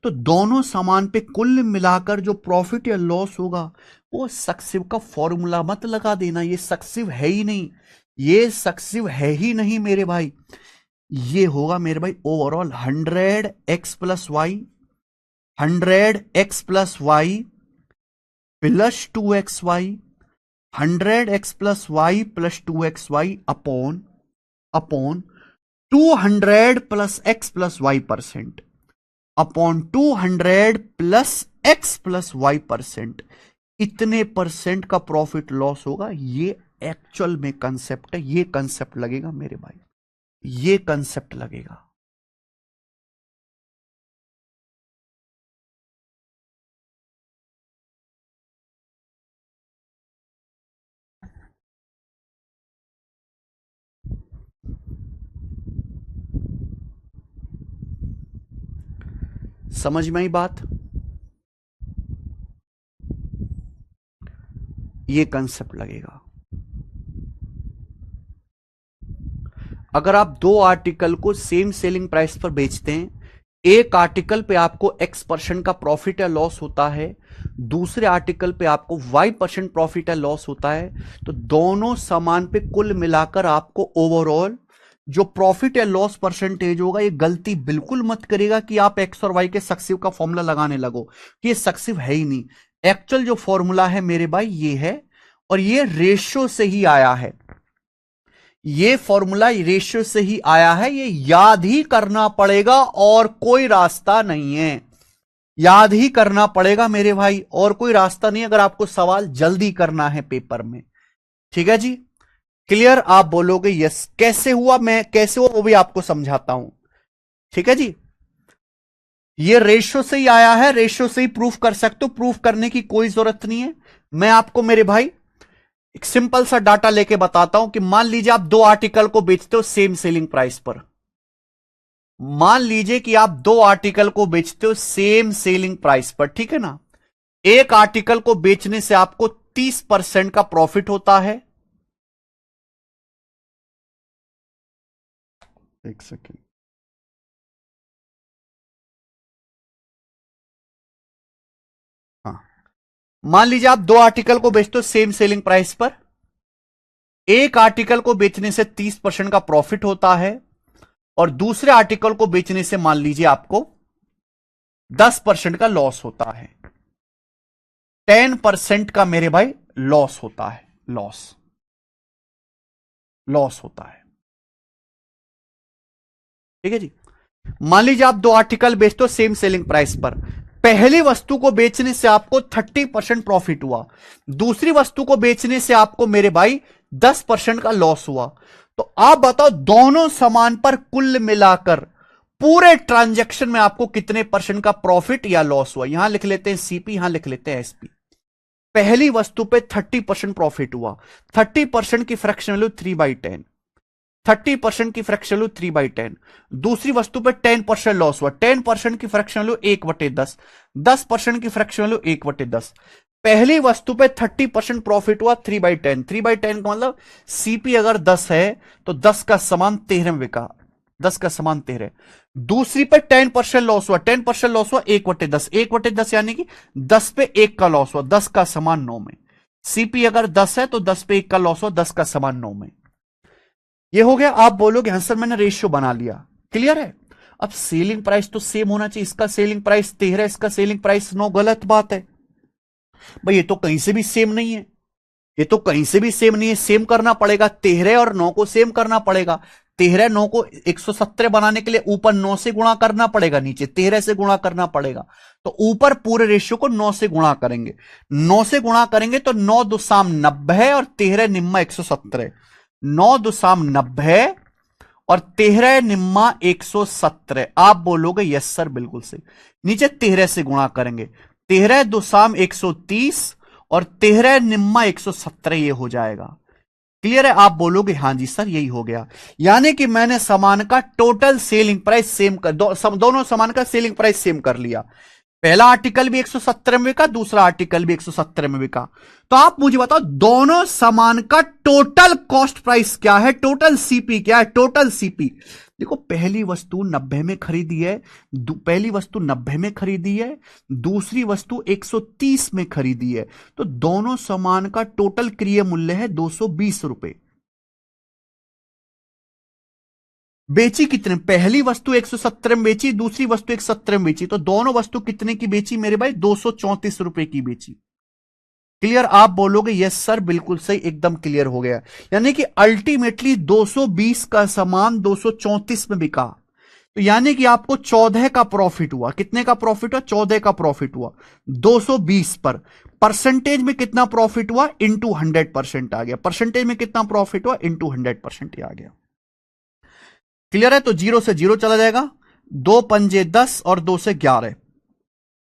तो दोनों सामान पे कुल मिलाकर जो प्रॉफिट या लॉस होगा वो सक्सिव का फॉर्मूला मत लगा देना, ये सक्सिव है ही नहीं, ये सक्सिव है ही नहीं मेरे भाई। ये होगा मेरे भाई overall 100x+y, 100x+y plus 2xy, 100x+y plus 2xy upon 200+x+y% upon 200+x+y%, इतने परसेंट का प्रॉफिट लॉस होगा। ये एक्चुअल में कंसेप्ट है, ये कंसेप्ट लगेगा मेरे भाई, ये कंसेप्ट लगेगा। समझ में आई बात, ये कंसेप्ट लगेगा। अगर आप 2 आर्टिकल को सेम सेलिंग प्राइस पर बेचते हैं, एक आर्टिकल पे आपको X% का प्रॉफिट या लॉस होता है, दूसरे आर्टिकल पे आपको Y% प्रॉफिट या लॉस होता है, तो दोनों सामान पे कुल मिलाकर आपको ओवरऑल जो प्रॉफिट या लॉस परसेंटेज होगा, ये गलती बिल्कुल मत करेगा कि आप X और Y के सक्सिव का फॉर्मूला लगाने लगो, कि ये सक्सिव है ही नहीं। एक्चुअल जो फॉर्मूला है मेरे भाई ये है, और ये रेशियो से ही आया है, ये फॉर्मूला रेशियो से ही आया है, ये याद ही करना पड़ेगा और कोई रास्ता नहीं है, याद ही करना पड़ेगा मेरे भाई, और कोई रास्ता नहीं अगर आपको सवाल जल्दी करना है पेपर में। ठीक है जी, क्लियर, आप बोलोगे यस, कैसे हुआ, मैं कैसे हुआ वो भी आपको समझाता हूं। ठीक है जी, ये रेशियो से ही आया है, रेशियो से ही प्रूफ कर सकते हो, प्रूफ करने की कोई जरूरत नहीं है। मैं आपको मेरे भाई एक सिंपल सा डाटा लेके बताता हूं कि मान लीजिए आप 2 आर्टिकल को बेचते हो सेम सेलिंग प्राइस पर, मान लीजिए कि आप 2 आर्टिकल को बेचते हो सेम सेलिंग प्राइस पर, ठीक है ना, एक आर्टिकल को बेचने से आपको 30% का प्रॉफिट होता है, एक सेकेंड, मान लीजिए आप दो आर्टिकल को बेचते हो सेम सेलिंग प्राइस पर, एक आर्टिकल को बेचने से 30% का प्रॉफिट होता है और दूसरे आर्टिकल को बेचने से मान लीजिए आपको 10% का लॉस होता है, 10% का मेरे भाई लॉस होता है, लॉस होता है। ठीक है जी। मान लीजिए आप दो आर्टिकल बेचते हो सेम सेलिंग प्राइस पर, पहली वस्तु को बेचने से आपको 30% प्रॉफिट हुआ, दूसरी वस्तु को बेचने से आपको मेरे भाई 10% का लॉस हुआ। तो आप बताओ दोनों सामान पर कुल मिलाकर पूरे ट्रांजैक्शन में आपको कितने परसेंट का प्रॉफिट या लॉस हुआ। यहां लिख लेते हैं सीपी, यहां लिख लेते हैं एसपी। पहली वस्तु पे 30% प्रॉफिट हुआ, 30% की फ्रैक्शन वैल्यू 3/10, 30% की फ्रैक्शन वैल्यू 3/10। दूसरी वस्तु पे 10% लॉस हुआ, 10% की फ्रैक्शन वैल्यू 1/10, 10% की फ्रैक्शन वैल्यू 1/10। पहली वस्तु पे 30% प्रॉफिट हुआ 3/10, 3/10 का मतलब सीपी अगर 10 है तो 10 का सामान 13 में बिका, 10 का सामान 13। दूसरी पे 10% लॉस हुआ, 10% लॉस हुआ 1/10, 1/10 यानी कि 10 पे 1 का लॉस हुआ, 10 का सामान 9 में। सीपी अगर 10 है तो 10 पे 1 का लॉस हुआ, 10 का सामान 9 में। ये हो गया। आप बोलोगे हाँ सर मैंने रेशियो बना लिया, क्लियर है। अब सेलिंग प्राइस तो सेम होना चाहिए, इसका सेलिंग प्राइस 13, इसका सेलिंग प्राइस 9, गलत बात है भाई, ये तो कहीं से भी सेम नहीं है, ये तो कहीं से भी सेम नहीं है। सेम करना पड़ेगा, 13 और 9 को सेम करना पड़ेगा। 13 9 को 117 बनाने के लिए ऊपर 9 से गुणा करना पड़ेगा, नीचे 13 से गुणा करना पड़ेगा। तो ऊपर पूरे रेशियो को 9 से गुणा करेंगे, 9 से गुणा करेंगे तो 9 दुसाम 90 और 13 निम्मा 117, 9 दुसाम 90 और 13 निम्मा 117। आप बोलोगे यस सर बिल्कुल से। नीचे 13 से गुणा करेंगे, 13 दुसाम 130 और 13 निम्मा 117, ये हो जाएगा। क्लियर है। आप बोलोगे हाँ जी सर यही हो गया। यानी कि मैंने सामान का टोटल सेलिंग प्राइस सेम कर दोनों सामान का सेलिंग प्राइस सेम कर लिया। पहला आर्टिकल भी 117 में बिका, दूसरा आर्टिकल भी 117 में बिका। तो आप मुझे बताओ दोनों सामान का टोटल कॉस्ट प्राइस क्या है, टोटल सीपी क्या है, टोटल सीपी। देखो पहली वस्तु 90 में खरीदी है, पहली वस्तु 90 में खरीदी है, दूसरी वस्तु 130 में खरीदी है, तो दोनों सामान का टोटल क्रय मूल्य है 220 रुपए। बेची कितने, पहली वस्तु 117 में बेची, दूसरी वस्तु 117 में बेची, तो दोनों वस्तु कितने की बेची मेरे भाई, 234 रुपए की बेची। क्लियर। आप बोलोगे यस सर बिल्कुल सही, एकदम क्लियर हो गया। यानी कि अल्टीमेटली 220 का सामान 234 में बिका, तो यानी कि आपको 14 का प्रॉफिट हुआ। कितने का प्रॉफिट हुआ, 14 का प्रॉफिट हुआ 220 पर। परसेंटेज में कितना प्रॉफिट हुआ, इंटू 100% आ गया। परसेंटेज में कितना प्रॉफिट हुआ, इंटू 100% आ गया। क्लियर है। तो 0 से 0 चला जाएगा, 2 पंजे 10 और 2 से 11,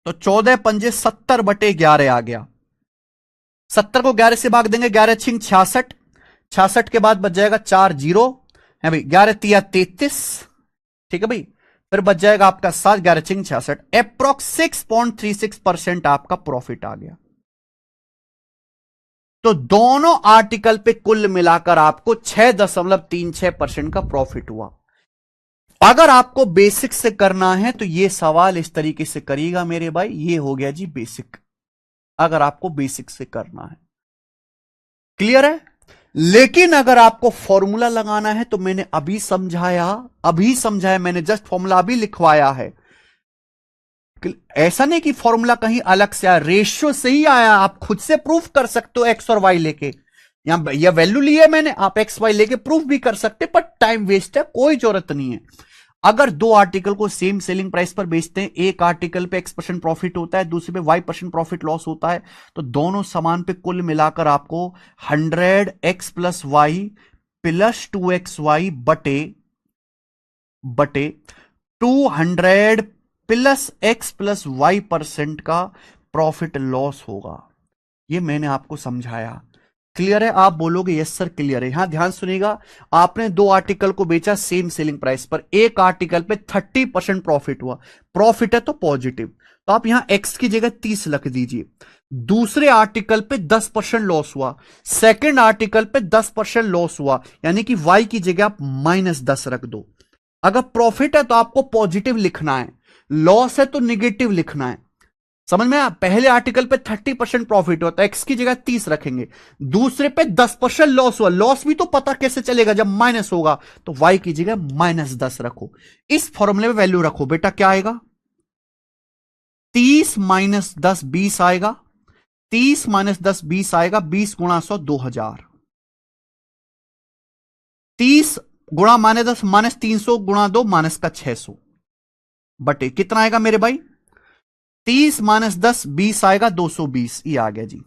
तो 14 पंजे 70/11 आ गया। 70 को 11 से भाग देंगे, 11 छिंग 66, 66 के बाद बच जाएगा 4 0 है भाई, 11 तिया 33, ठीक है भाई। फिर बच जाएगा आपका 7, 11 छिंग 66, अप्रोक्स 6.36% आपका प्रॉफिट आ गया। तो दोनों आर्टिकल पे कुल मिलाकर आपको 6.36% का प्रॉफिट हुआ। अगर आपको बेसिक से करना है तो यह सवाल इस तरीके से करिएगा मेरे भाई, ये हो गया जी बेसिक, अगर आपको बेसिक से करना है। क्लियर है। लेकिन अगर आपको फॉर्मूला लगाना है तो मैंने अभी समझाया, मैंने जस्ट फॉर्मूला अभी लिखवाया है। ऐसा नहीं कि फॉर्मूला कहीं अलग से आया, रेशियो से ही आया। आप खुद से प्रूफ कर सकते हो एक्स और वाई लेके, यहां यह वैल्यू ली है मैंने, आप एक्स वाई लेके प्रूफ भी कर सकते, पर टाइम वेस्ट है, कोई जरूरत नहीं है। अगर दो आर्टिकल को सेम सेलिंग प्राइस पर बेचते हैं, एक आर्टिकल पे X% प्रॉफिट होता है, दूसरे पे Y% प्रॉफिट लॉस होता है, तो दोनों सामान पे कुल मिलाकर आपको 100x + y + 2xy बटे 200 + x + y% का प्रॉफिट लॉस होगा। ये मैंने आपको समझाया। क्लियर है। आप बोलोगे यस सर क्लियर है। यहां ध्यान सुनिएगा, आपने दो आर्टिकल को बेचा सेम सेलिंग प्राइस पर, एक आर्टिकल पे 30% प्रॉफिट हुआ, प्रॉफिट है तो पॉजिटिव, तो आप यहां एक्स की जगह 30 रख दीजिए। दूसरे आर्टिकल पे 10% लॉस हुआ, सेकंड आर्टिकल पे 10% लॉस हुआ, यानी कि वाई की जगह आप -10 रख दो। अगर प्रॉफिट है तो आपको पॉजिटिव लिखना है, लॉस है तो निगेटिव लिखना है। समझ में आया? पहले आर्टिकल पे 30% प्रॉफिट होता है, एक्स की जगह 30 रखेंगे। दूसरे पे 10% लॉस हुआ, लॉस भी तो पता कैसे चलेगा जब माइनस होगा, तो वाई की जगह -10 रखो। इस फॉर्मूले में वैल्यू रखो बेटा, क्या आएगा? 30 - 10 20 आएगा, 30 - 10 20 आएगा, 20 गुणा 100 2000, 30 गुणा -10 -300 गुणा 2 माइनस का 600 बटे कितना आएगा मेरे भाई? 30 - 10 20 आएगा, 220। ये आ गया जी।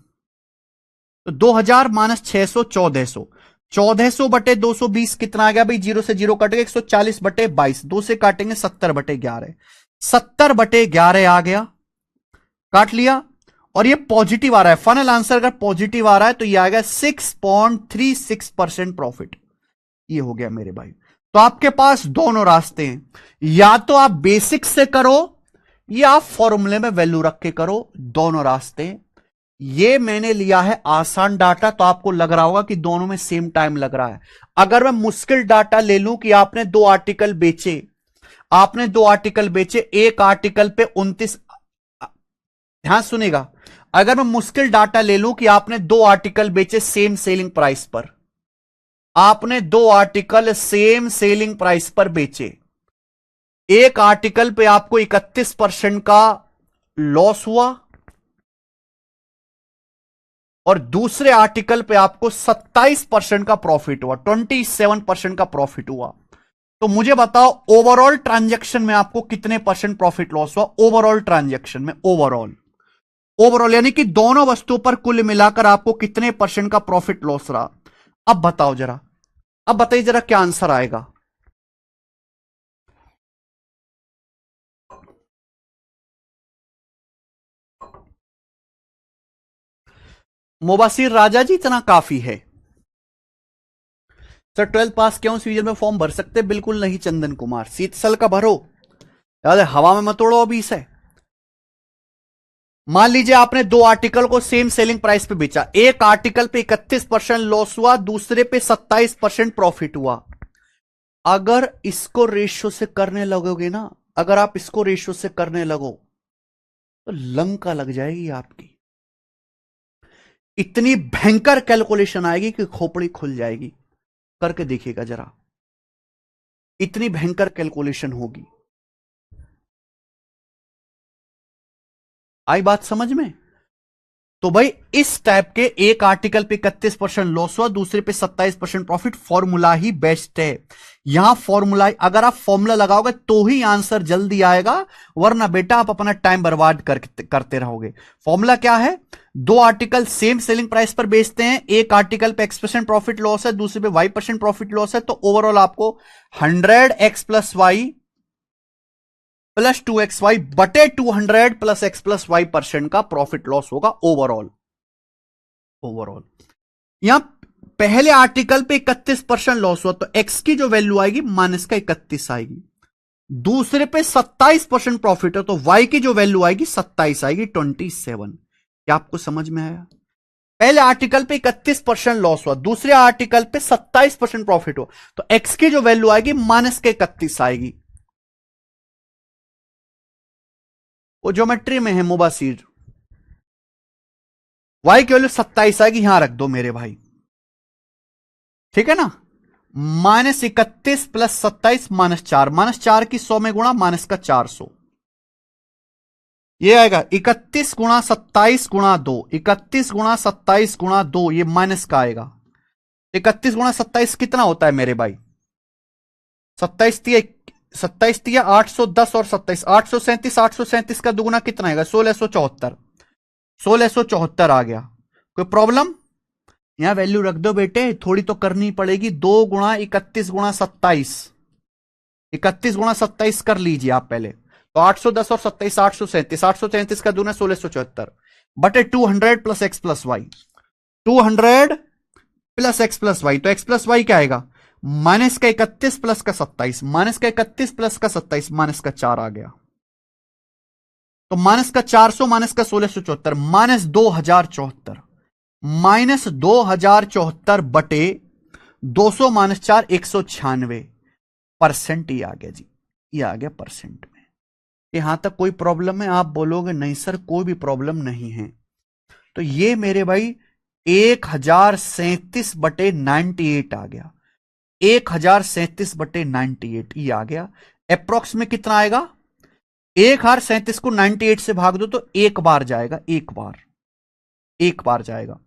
तो 2000 - 600 1400, 1400 बटे 220 कितना आ गया भाई? 0 से 0 कटेगा, 140 बटे 22, 2 से काटेंगे 70 बटे 11, 70 बटे 11 आ गया, काट लिया। और ये पॉजिटिव आ रहा है, फाइनल आंसर अगर पॉजिटिव आ रहा है तो ये आ गया 6.36% प्रॉफिट। ये हो गया मेरे भाई। तो आपके पास दोनों रास्ते हैं, या तो आप बेसिक से करो या आप फॉर्मूले में वैल्यू रख के करो, दोनों रास्ते। ये मैंने लिया है आसान डाटा, तो आपको लग रहा होगा कि दोनों में सेम टाइम लग रहा है। अगर मैं मुश्किल डाटा ले लूं कि आपने 2 आर्टिकल बेचे, आपने 2 आर्टिकल बेचे, एक आर्टिकल पे 29, ध्यान सुनेगा, अगर मैं मुश्किल डाटा ले लूं कि आपने 2 आर्टिकल बेचे सेम सेलिंग प्राइस पर, आपने 2 आर्टिकल सेम सेलिंग प्राइस पर बेचे, एक आर्टिकल पे आपको 31% का लॉस हुआ और दूसरे आर्टिकल पे आपको 27% का प्रॉफिट हुआ, 27% का प्रॉफिट हुआ। तो मुझे बताओ ओवरऑल ट्रांजैक्शन में आपको कितने परसेंट प्रॉफिट लॉस हुआ? ओवरऑल ट्रांजैक्शन में, ओवरऑल, ओवरऑल यानी कि दोनों वस्तुओं पर कुल मिलाकर आपको कितने परसेंट का प्रॉफिट लॉस रहा? अब बताओ जरा, अब बताइए जरा क्या आंसर आएगा? मुबासिर राजा जी, इतना काफी है। सर 12th पास क्यों सीजन में फॉर्म भर सकते? बिल्कुल नहीं चंदन कुमार, शीतसल का भरो, याद है, हवा में मत उड़ो अभी से। मान लीजिए आपने 2 आर्टिकल को सेम सेलिंग प्राइस पे बेचा, एक आर्टिकल पे 31% लॉस हुआ, दूसरे पे 27% प्रॉफिट हुआ। अगर इसको रेशियो से करने लगोगे ना, अगर आप इसको रेशियो से करने लगो तो लंका लग जाएगी आपकी, इतनी भयंकर कैलकुलेशन आएगी कि खोपड़ी खुल जाएगी। करके देखिएगा जरा, इतनी भयंकर कैलकुलेशन होगी। आई बात समझ में? तो भाई इस टाइप के एक आर्टिकल पे 31% लॉस हुआ, दूसरे पे 27% प्रॉफिट, फॉर्मूला ही बेस्ट है। यहां फॉर्मूला, अगर आप फॉर्मूला लगाओगे तो ही आंसर जल्दी आएगा, वरना बेटा आप अपना टाइम बर्बाद करते रहोगे। फॉर्मूला क्या है? 2 आर्टिकल सेम सेलिंग प्राइस पर बेचते हैं, एक आर्टिकल पे X% प्रॉफिट लॉस है, दूसरे पे Y% प्रॉफिट लॉस है, तो ओवरऑल आपको 100x + y + 2xy बटे 200 + x + y% का प्रॉफिट लॉस होगा ओवरऑल। ओवरऑल यहां पहले आर्टिकल पे 31% लॉस हुआ, तो x की जो वैल्यू आएगी -31 आएगी। दूसरे पे 27% प्रॉफिट है, तो y की जो वैल्यू आएगी 27 आएगी, 27। क्या आपको समझ में आया? पहले आर्टिकल पे 31% लॉस हुआ, दूसरे आर्टिकल पे 27% प्रॉफिट हुआ, तो x की जो वैल्यू आएगी -31 आएगी। वो ज्योमेट्री में है मुबासिर, y की वैल्यू 27 आएगी, यहां रख दो मेरे भाई, ठीक है ना? -31 + 27 -4, -4 की 100 में गुणा, माइनस का 400, ये आएगा 31 × 27 × 2, 31 × 27 × 2, ये माइनस का आएगा। 31 × 27 कितना होता है मेरे भाई? 27 तिया 810 और 27 837, 837 का दुगुना कितना आएगा? 1674, 1674 आ गया। कोई प्रॉब्लम? यहां वैल्यू रख दो बेटे, थोड़ी तो करनी पड़ेगी। 2 × 31 × 27, 31 × 27 कर लीजिए आप पहले, तो 810 और 27 837, 837 का दुगना 1674 बटे 200 + x + y, 200 + x + y, तो x + y क्या आएगा? -31 + का 27, -31 + का 27, -4 आ गया, तो -400 - का 1674, -2074, -2074 बटे 200 - 4 196%। ये आ गया जी, ये आ गया परसेंट में। यहां तक कोई प्रॉब्लम है? आप बोलोगे नहीं सर कोई भी प्रॉब्लम नहीं है। तो ये मेरे भाई 1037/98 आ गया। 1037/98 ये आ गया। अप्रोक्स में कितना आएगा? 1037 को 98 से भाग दो तो एक बार जाएगा, एक बार जाएगा।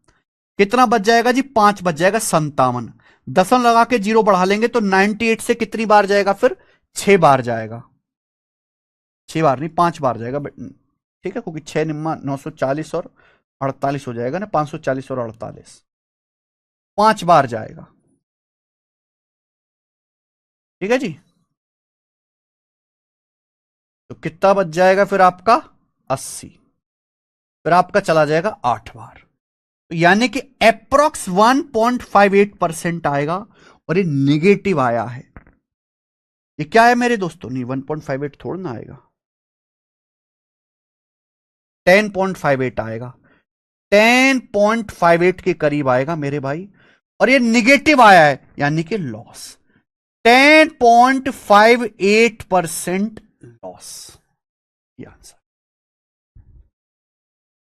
कितना बच जाएगा जी? 5 बच जाएगा, 57। दशम लगा के जीरो बढ़ा लेंगे तो 98 से कितनी बार जाएगा फिर? 6 बार जाएगा। 6 बार नहीं, 5 बार जाएगा। ठीक है, क्योंकि 6 निम्मा 940 और 48 हो जाएगा ना, 540 और 48, 5 बार जाएगा। ठीक है जी। तो कितना बच जाएगा फिर आपका? 80। फिर आपका चला जाएगा 8 बार। तो यानी कि अप्रोक्स 1.58% आएगा। और ये निगेटिव आया है। ये क्या है मेरे दोस्तों? नहीं, 1.58 थोड़ा ना आएगा, 10.58 आएगा। 10.58 के करीब आएगा मेरे भाई। और ये निगेटिव आया है यानी कि लॉस। 10.58% लॉस, ये आंसर।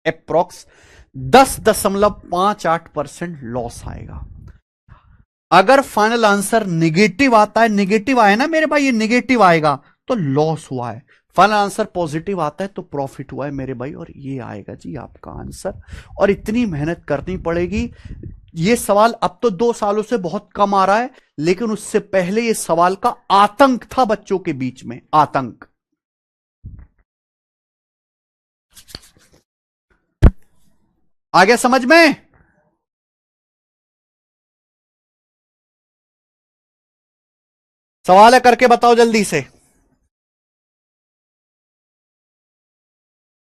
अप्रोक्स 10.58% लॉस आएगा। अगर फाइनल आंसर निगेटिव आता है, निगेटिव आया ना मेरे भाई, ये निगेटिव आएगा तो लॉस हुआ है। फाइनल आंसर पॉजिटिव आता है तो प्रॉफिट हुआ है मेरे भाई। और ये आएगा जी आपका आंसर। और इतनी मेहनत करनी पड़ेगी। ये सवाल अब तो 2 सालों से बहुत कम आ रहा है, लेकिन उससे पहले ये सवाल का आतंक था बच्चों के बीच में, आतंक। आ गया समझ में? सवाल है, करके बताओ जल्दी से।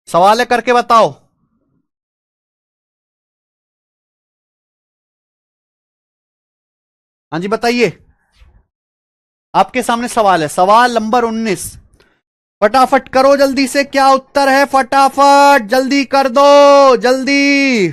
सवाल है, करके बताओ। हाँ जी बताइए। आपके सामने सवाल है, सवाल नंबर 19। फटाफट करो जल्दी से, क्या उत्तर है? फटाफट जल्दी कर दो, जल्दी।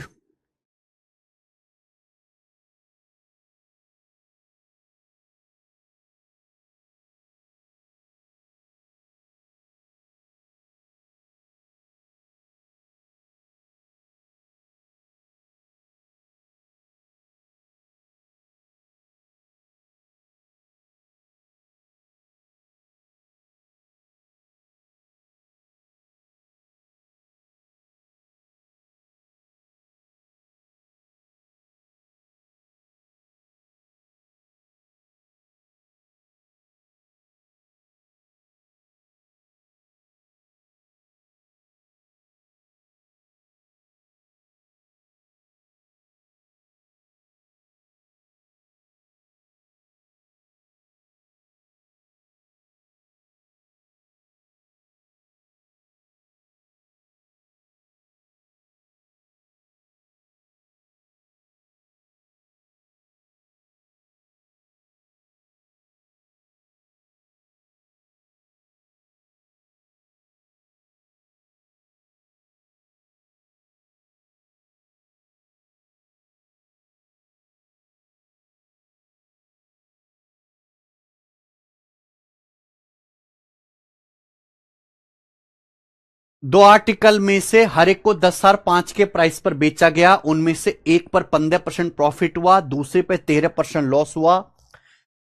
दो आर्टिकल में से हर एक को 10,005 के प्राइस पर बेचा गया। उनमें से एक पर 15% प्रॉफिट हुआ, दूसरे पर 13% लॉस हुआ।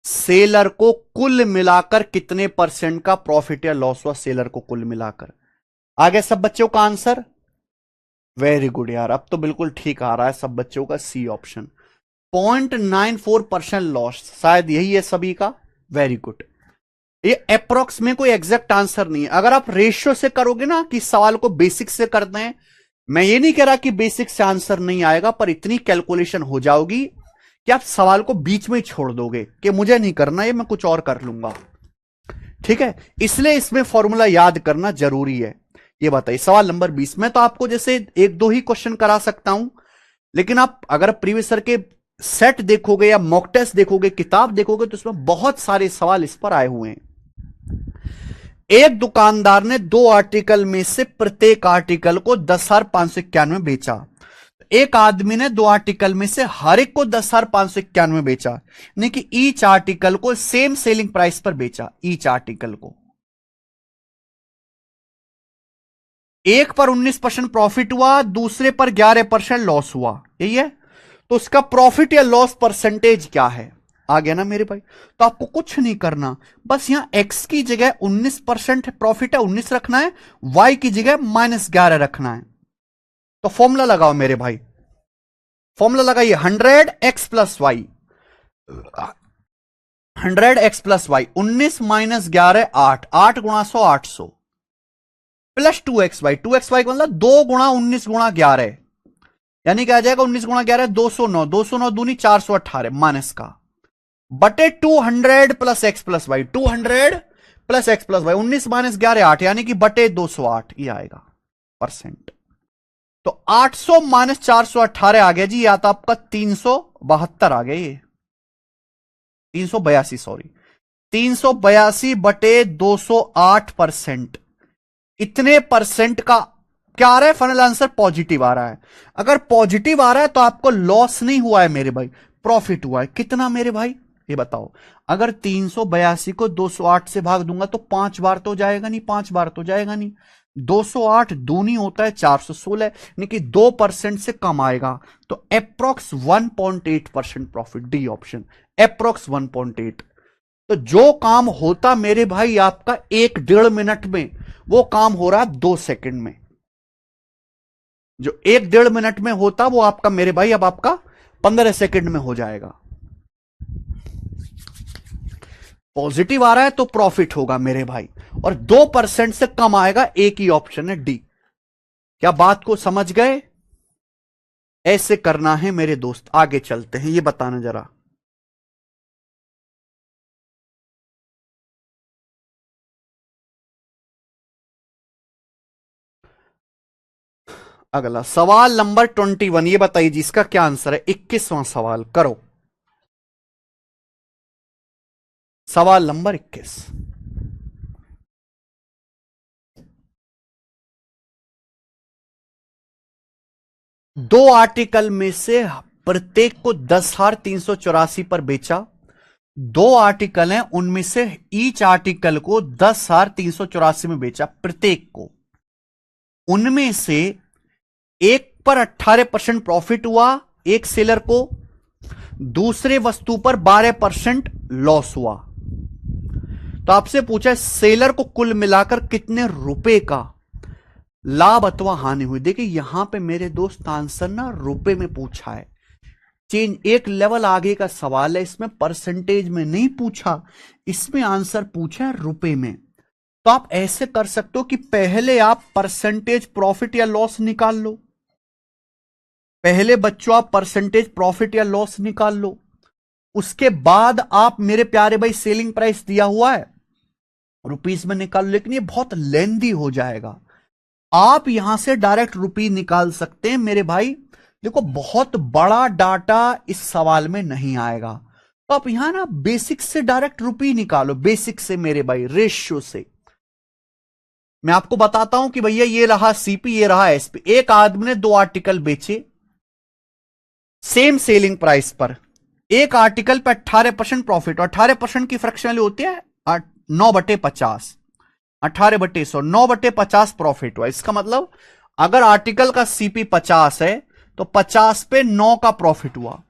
सेलर को कुल मिलाकर कितने परसेंट का प्रॉफिट या लॉस हुआ? सेलर को कुल मिलाकर। आ गया सब बच्चों का आंसर? वेरी गुड यार, अब तो बिल्कुल ठीक आ रहा है सब बच्चों का। सी ऑप्शन, 0.94% लॉस, शायद यही है सभी का। Very good. ये अप्रोक्स में कोई एग्जैक्ट आंसर नहीं है। अगर आप रेशियो से करोगे ना, कि सवाल को बेसिक से करते हैं, मैं ये नहीं कह रहा कि बेसिक से आंसर नहीं आएगा, पर इतनी कैलकुलेशन हो जाओगी कि आप सवाल को बीच में ही छोड़ दोगे कि मुझे नहीं करना ये, मैं कुछ और कर लूंगा। ठीक है, इसलिए इसमें फॉर्मूला याद करना जरूरी है। ये बताइए सवाल नंबर 20 में तो आपको जैसे 1-2 ही क्वेश्चन करा सकता हूं, लेकिन आप अगर प्रीवियस ईयर के सेट देखोगे या मॉक टेस्ट देखोगे, किताब देखोगे, तो इसमें बहुत सारे सवाल इस पर आए हुए हैं। एक दुकानदार ने 2 आर्टिकल में से प्रत्येक आर्टिकल को 10,591 बेचा। एक आदमी ने 2 आर्टिकल में से हर एक को 10,591 बेचा, यानी कि ईच आर्टिकल को सेम सेलिंग प्राइस पर बेचा। ईच आर्टिकल को एक पर 19% प्रॉफिट हुआ, दूसरे पर 11% लॉस हुआ, यही है। तो उसका प्रॉफिट या लॉस परसेंटेज क्या है, आ गया ना मेरे भाई। तो आपको कुछ नहीं करना, बस यहां एक्स की जगह 19% प्रॉफिट है 19 रखना है, वाई की जगह -11 रखना है। तो फॉर्मूला लगाओ मेरे भाई, फॉर्मूला लगाइए 100x+y, 100x+y, 19 -11 8, 8 गुणा 100 800 प्लस 2xy, 2xy का मतलब 2 गुणा 19 गुणा 11, यानी क्या आ जाएगा 19 गुणा 11 209, 209 दूनी 418 माइनस का बटे 200 plus X plus Y, 200 plus X plus Y, 19 -11 8, यानी कि बटे 208 ये आएगा परसेंट। तो 800 - 418 आ गया जी, या तो आपका 372 आ गया, ये 382 सॉरी, 382 बटे 208%। इतने परसेंट का क्या आ रहा है, फाइनल आंसर पॉजिटिव आ रहा है। अगर पॉजिटिव आ रहा है तो आपको लॉस नहीं हुआ है मेरे भाई, प्रॉफिट हुआ है। कितना मेरे भाई ये बताओ। अगर 382 को 208 से भाग दूंगा तो 5 बार तो जाएगा नहीं, 5 बार तो जाएगा नहीं। 208 दूनी होता है 416, यानी कि 2% से कम आएगा। तो approx 1.8% profit, D option, approx 1.8। तो जो काम होता मेरे भाई आपका 1-1.5 मिनट में, वो काम हो रहा है 2 सेकंड में। जो 1-1.5 मिनट में होता वो आपका मेरे भाई अब आपका 15 सेकंड में हो जाएगा। पॉजिटिव आ रहा है तो प्रॉफिट होगा मेरे भाई, और 2% से कम आएगा, एक ही ऑप्शन है डी। क्या बात को समझ गए? ऐसे करना है मेरे दोस्त, आगे चलते हैं, ये बताना जरा। अगला सवाल नंबर 21, ये बताइए जी इसका क्या आंसर है। 21वां सवाल करो, सवाल नंबर 21। दो आर्टिकल में से प्रत्येक को 10,384 पर बेचा। दो आर्टिकल हैं, उनमें से ईच आर्टिकल को 10,384 में बेचा प्रत्येक को। उनमें से एक पर 18% प्रॉफिट हुआ एक सेलर को, दूसरे वस्तु पर 12% लॉस हुआ। तो आपसे पूछा सेलर को कुल मिलाकर कितने रुपए का लाभ अथवा हानि हुई। देखिए यहां पे मेरे दोस्त आंसर ना रुपए में पूछा है, चेंज एक लेवल आगे का सवाल है, इसमें परसेंटेज में नहीं पूछा, इसमें आंसर पूछा है रुपए में। तो आप ऐसे कर सकते हो कि पहले आप परसेंटेज प्रॉफिट या लॉस निकाल लो, पहले बच्चों आप परसेंटेज प्रॉफिट या लॉस निकाल लो, उसके बाद आप मेरे प्यारे भाई सेलिंग प्राइस दिया हुआ है रुपीस में निकाल लो। लेकिन ये बहुत लेंदी हो जाएगा, आप यहां से डायरेक्ट रुपी निकाल सकते हैं मेरे भाई। देखो बहुत बड़ा डाटा इस सवाल में नहीं आएगा, तो आप यहां ना बेसिक से डायरेक्ट रुपी निकालो, बेसिक से मेरे भाई, रेशियो से। मैं आपको बताता हूं कि भैया ये रहा सीपी, ये रहा एसपी। एक आदमी ने दो आर्टिकल बेचे सेम सेलिंग प्राइस पर, एक आर्टिकल पर 18% प्रॉफिट, और 18% की फ्रैक्शन वैल्यू होती है 9/50, 18/100, 9/50 प्रॉफिट हुआ। इसका मतलब अगर आर्टिकल का सीपी 50 है तो 50 पे 9 का प्रॉफिट हुआ।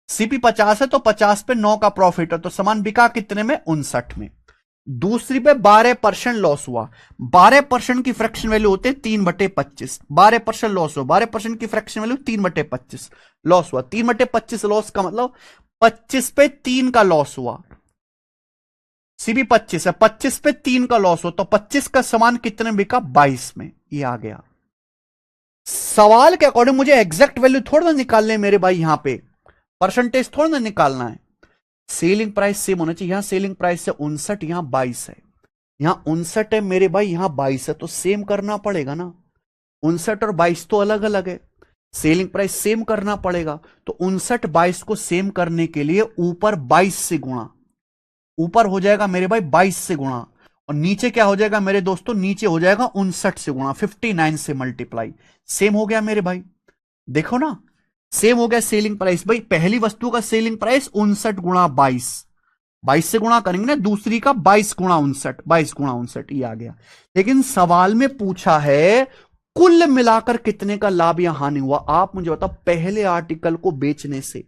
सीपी 50 है तो 50 पे 9 का प्रॉफिट है, तो सामान बिका कितने में, 59 में। दूसरी पे 12% लॉस हुआ, 12% की फ्रैक्शन वैल्यू होते हैं 3/25, 12% लॉस हुआ, 12% की फ्रैक्शन वैल्यू 3/25 लॉस हुआ। 3/25 लॉस का मतलब 25 पे 3 का लॉस हुआ। सीबी 25 है, 25 पे 3 का लॉस हो, तो 25 का सामान कितने में बिका, 22 में। ये आ गया। सवाल के अकॉर्डिंग मुझे एग्जैक्ट वैल्यू थोड़ा ना निकालने मेरे भाई, यहां पे परसेंटेज थोड़ा ना निकालना है। सेलिंग प्राइस सेम होना चाहिए। यहां सेलिंग प्राइस है 59, यहां 22 है, यहां 59 है मेरे भाई, यहां 22 है, तो सेम करना पड़ेगा ना। 59 और 22 तो अलग अलग है, सेलिंग प्राइस सेम करना पड़ेगा। तो 59 22 को सेम करने के लिए ऊपर 22 से गुणा, ऊपर हो जाएगा मेरे भाई 22 से गुणा, और नीचे क्या हो जाएगा मेरे दोस्तों, नीचे हो जाएगा 59 से गुणा, 59 से मल्टीप्लाई। सेम हो गया मेरे भाई, देखो ना सेम हो गया सेलिंग प्राइस। भाई पहली वस्तु का सेलिंग प्राइस 59 गुणा 22, 22 से गुणा करेंगे ना, दूसरी का 22 गुणा 59, 22 गुणा 59, ये आ गया। लेकिन सवाल में पूछा है कुल मिलाकर कितने का लाभ या हानि हुआ, आप मुझे बताओ। पहले आर्टिकल को बेचने से,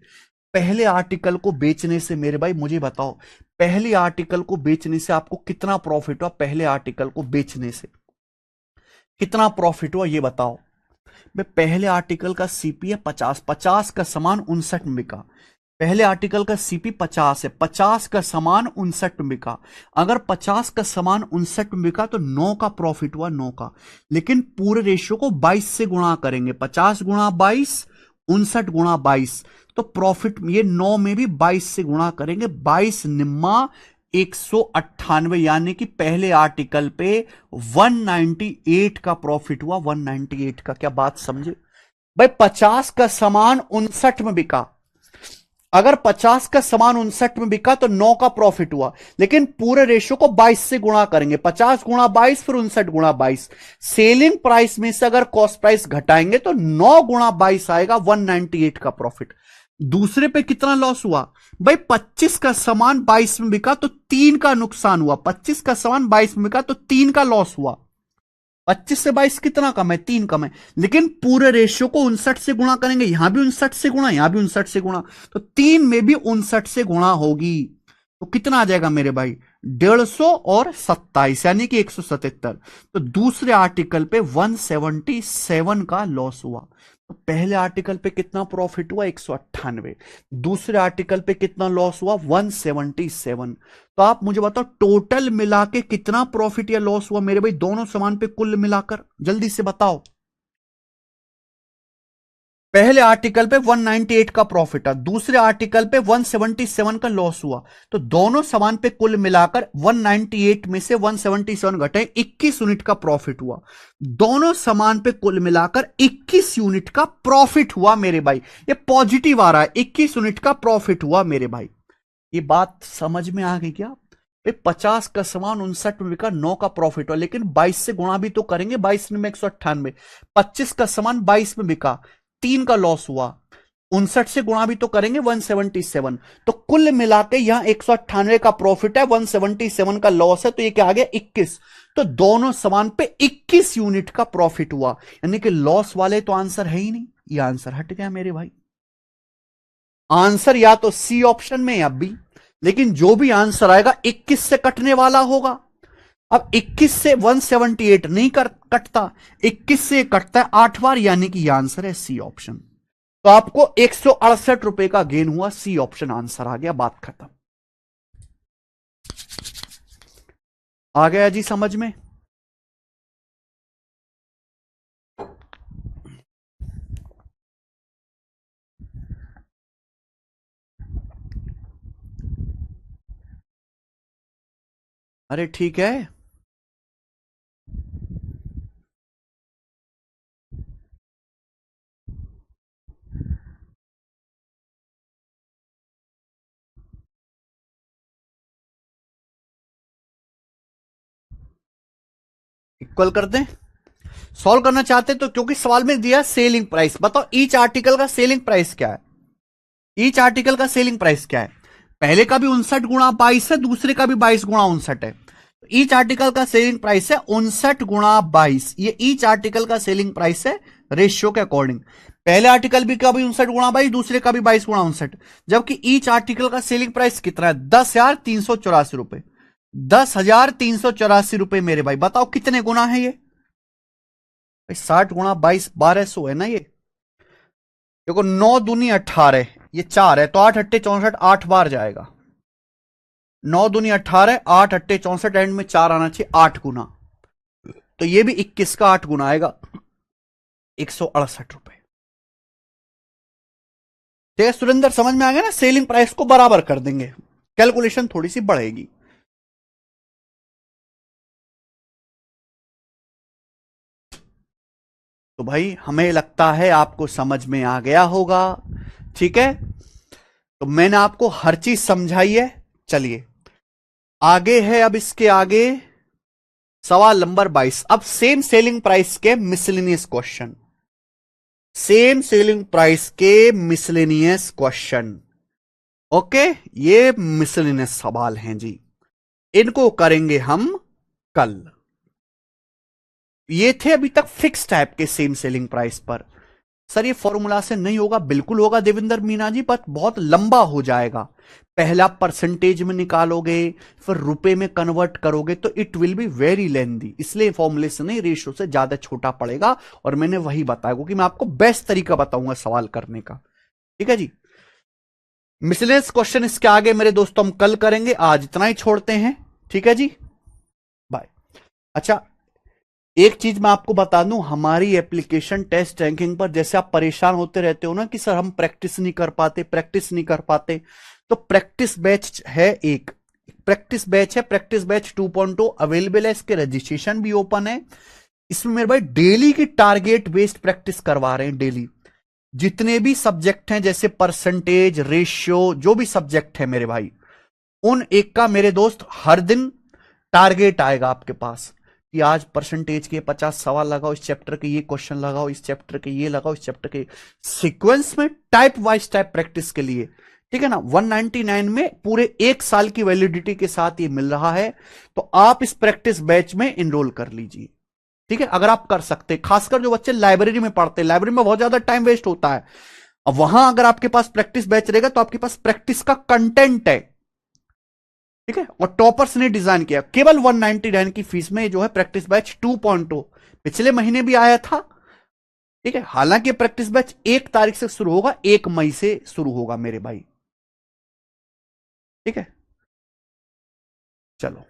पहले आर्टिकल को बेचने से मेरे भाई मुझे बताओ, पहले आर्टिकल को बेचने से आपको कितना प्रॉफिट हुआ, पहले आर्टिकल को बेचने से कितना प्रॉफिट हुआ ये बताओ। मैं पहले आर्टिकल का सीपी है 50, 50 का सामान 59 में बिका। पहले आर्टिकल का सीपी 50 है, 50 का सामान 59 में बिका। अगर 50 का सामान 59 में बिका तो 9 का प्रॉफिट हुआ, 9 का। लेकिन पूरे रेशियो को 22 से गुणा करेंगे, 50 गुणा 22, 59 गुणा 22, तो प्रॉफिट ये 9 में भी 22 से गुणा करेंगे, 22 निम्मा 198, यानी कि पहले आर्टिकल पे 198 का प्रॉफिट हुआ, 198 का। क्या बात समझे भाई? 50 का सामान 59 में बिका, अगर 50 का सामान 59 में बिका तो 9 का प्रॉफिट हुआ, लेकिन पूरे रेशियो को 22 से गुणा करेंगे, 50 गुणा 22 फिर 59 गुणा 22। सेलिंग प्राइस में से अगर कॉस्ट प्राइस घटाएंगे तो 9 गुणा 22 आएगा, 198 का प्रॉफिट। दूसरे पे कितना लॉस हुआ भाई? 25 का सामान 22 में बिका तो 3 का नुकसान हुआ, 25 का सामान 22 में बिका तो 3 का लॉस हुआ। 25 से 22 कितना कम है? 3 कम है। लेकिन पूरे रेशियो को 59 से गुणा करेंगे, यहां भी 59 से गुणा, यहां भी 59 से गुणा, तो 3 में भी 59 से गुणा होगी, तो कितना आ जाएगा मेरे भाई? 150 और 27, यानी कि 177। तो दूसरे आर्टिकल पे 177 का लॉस हुआ। तो पहले आर्टिकल पे कितना प्रॉफिट हुआ? 198। दूसरे आर्टिकल पे कितना लॉस हुआ? 177। तो आप मुझे बताओ टोटल मिला के कितना प्रॉफिट या लॉस हुआ मेरे भाई, दोनों सामान पे कुल मिलाकर, जल्दी से बताओ। पहले आर्टिकल पे 198 का प्रॉफिट है, दूसरे आर्टिकल पे 177 का लॉस हुआ, तो दोनों सामान पे कुल मिलाकर 198 में से 177 घटे 21 यूनिट का प्रॉफिट हुआ। दोनों सामान पे कुल मिलाकर 21 यूनिट का प्रॉफिट हुआ मेरे भाई, ये पॉजिटिव आ रहा है, 21 यूनिट का प्रॉफिट हुआ मेरे भाई। ये बात समझ में आ गई क्या? 50 का सामान 59 में बिका, 9 का प्रॉफिट हुआ, लेकिन 22 से गुणा भी तो करेंगे, 22 में 198। 25 का सामान 22 में बिका, 3 का लॉस हुआ, 59 से गुणा भी तो करेंगे, 177। तो कुल मिलाकर यहां 198 का प्रॉफिट है, 177 का लॉस है, तो ये क्या आ गया? 21। तो दोनों सामान पे 21 यूनिट का प्रॉफिट हुआ, यानी कि लॉस वाले तो आंसर है ही नहीं, ये आंसर हट गया मेरे भाई। आंसर या तो सी ऑप्शन में या बी, लेकिन जो भी आंसर आएगा 21 से कटने वाला होगा। अब 21 से 178 नहीं कटता, 21 से कटता है 8 बार, यानी कि यह आंसर है सी ऑप्शन। तो आपको 168 रुपए का गेन हुआ, सी ऑप्शन आंसर आ गया, बात खत्म। आ गया जी समझ में? अरे ठीक है। इक्वल कर दें, सॉल्व करना चाहते तो, क्योंकि सवाल में दिया सेलिंग प्राइस। बताओ ईच आर्टिकल का सेलिंग प्राइस क्या है? ईच आर्टिकल का सेलिंग प्राइस क्या है? पहले का भी 59 गुणा 22 है, दूसरे का भी 22 गुणा 59 है। ईच आर्टिकल का सेलिंग प्राइस है 59 गुणा 22, ये ईच आर्टिकल का सेलिंग प्राइस है रेशियो के अकॉर्डिंग। पहले आर्टिकल भी का भी 59 गुणा 22, दूसरे का भी 22 गुणा 59, जबकि ईच आर्टिकल का सेलिंग प्राइस कितना है? 10,384 रुपए, 10,384 रुपए मेरे भाई। बताओ कितने गुना है ये भाई? 60 गुणा 22, 1200 है ना ये। देखो 9 दूनी 18, ये 4 है, तो 8 अट्टे 64, 8 बार जाएगा। 9 दूनी 18, 8 अट्टे 64, एंड में 4 आना चाहिए, 8 गुना। तो ये भी 21 का 8 गुना आएगा, 168 रुपए। ठीक है सुरेंद्र, समझ में आ गया ना? सेलिंग प्राइस को बराबर कर देंगे, कैलकुलेशन थोड़ी सी बढ़ेगी। तो भाई हमें लगता है आपको समझ में आ गया होगा, ठीक है? तो मैंने आपको हर चीज समझाई है। चलिए आगे है, अब इसके आगे सवाल नंबर 22। अब सेम सेलिंग प्राइस के miscellaneous question, same selling price के मिसलेनियस क्वेश्चन। ओके, ये मिसलेनियस सवाल हैं जी, इनको करेंगे हम कल। ये थे अभी तक फिक्स टाइप के सेम सेलिंग प्राइस पर। सर ये फॉर्मूला से नहीं होगा, बिल्कुल होगा देवेंद्र मीना जी, पर बहुत लंबा हो जाएगा। पहला परसेंटेज में निकालोगे, फिर रुपए में कन्वर्ट करोगे, तो it will be very lengthy, इसलिए फॉर्मूले से नहीं, रेशियो से ज्यादा छोटा पड़ेगा। और मैंने वही बताया, क्योंकि मैं आपको बेस्ट तरीका बताऊंगा सवाल करने का। ठीक है जी। मिसलेनियस क्वेश्चन इसके आगे मेरे दोस्तों हम कल करेंगे, आज इतना ही छोड़ते हैं। ठीक है जी, बाय। अच्छा, एक चीज मैं आपको बता दूं, हमारी एप्लीकेशन टेस्ट रैंकिंग पर जैसे आप परेशान होते रहते हो ना कि सर हम प्रैक्टिस नहीं कर पाते, प्रैक्टिस नहीं कर पाते, तो प्रैक्टिस बैच है, एक प्रैक्टिस बैच है, प्रैक्टिस बैच 2.0 अवेलेबल है, इसके रजिस्ट्रेशन भी ओपन है। इसमें मेरे भाई डेली की टारगेट बेस्ड प्रैक्टिस करवा रहे हैं, डेली जितने भी सब्जेक्ट हैं, जैसे परसेंटेज, रेशियो, जो भी सब्जेक्ट है मेरे भाई, उन एक का मेरे दोस्त हर दिन टारगेट आएगा आपके पास कि आज परसेंटेज के 50 सवाल लगाओ, इस चैप्टर के ये क्वेश्चन लगाओ, इस चैप्टर के ये लगाओ, इस चैप्टर के सीक्वेंस में टाइप वाइज टाइप प्रैक्टिस के लिए। ठीक है ना, 199 में पूरे एक साल की वैलिडिटी के साथ ये मिल रहा है, तो आप इस प्रैक्टिस बैच में इनरोल कर लीजिए। ठीक है, अगर आप कर सकते, खासकर जो बच्चे लाइब्रेरी में पढ़ते हैं, लाइब्रेरी में बहुत ज्यादा टाइम वेस्ट होता है, अब वहां अगर आपके पास प्रैक्टिस बैच रहेगा तो आपके पास प्रैक्टिस का कंटेंट है। ठीक है, और टॉपर्स ने डिजाइन किया, केवल 199 की फीस में जो है प्रैक्टिस बैच 2.0 पिछले महीने भी आया था। ठीक है, हालांकि प्रैक्टिस बैच 1 तारीख से शुरू होगा, 1 मई से शुरू होगा मेरे भाई। ठीक है, चलो।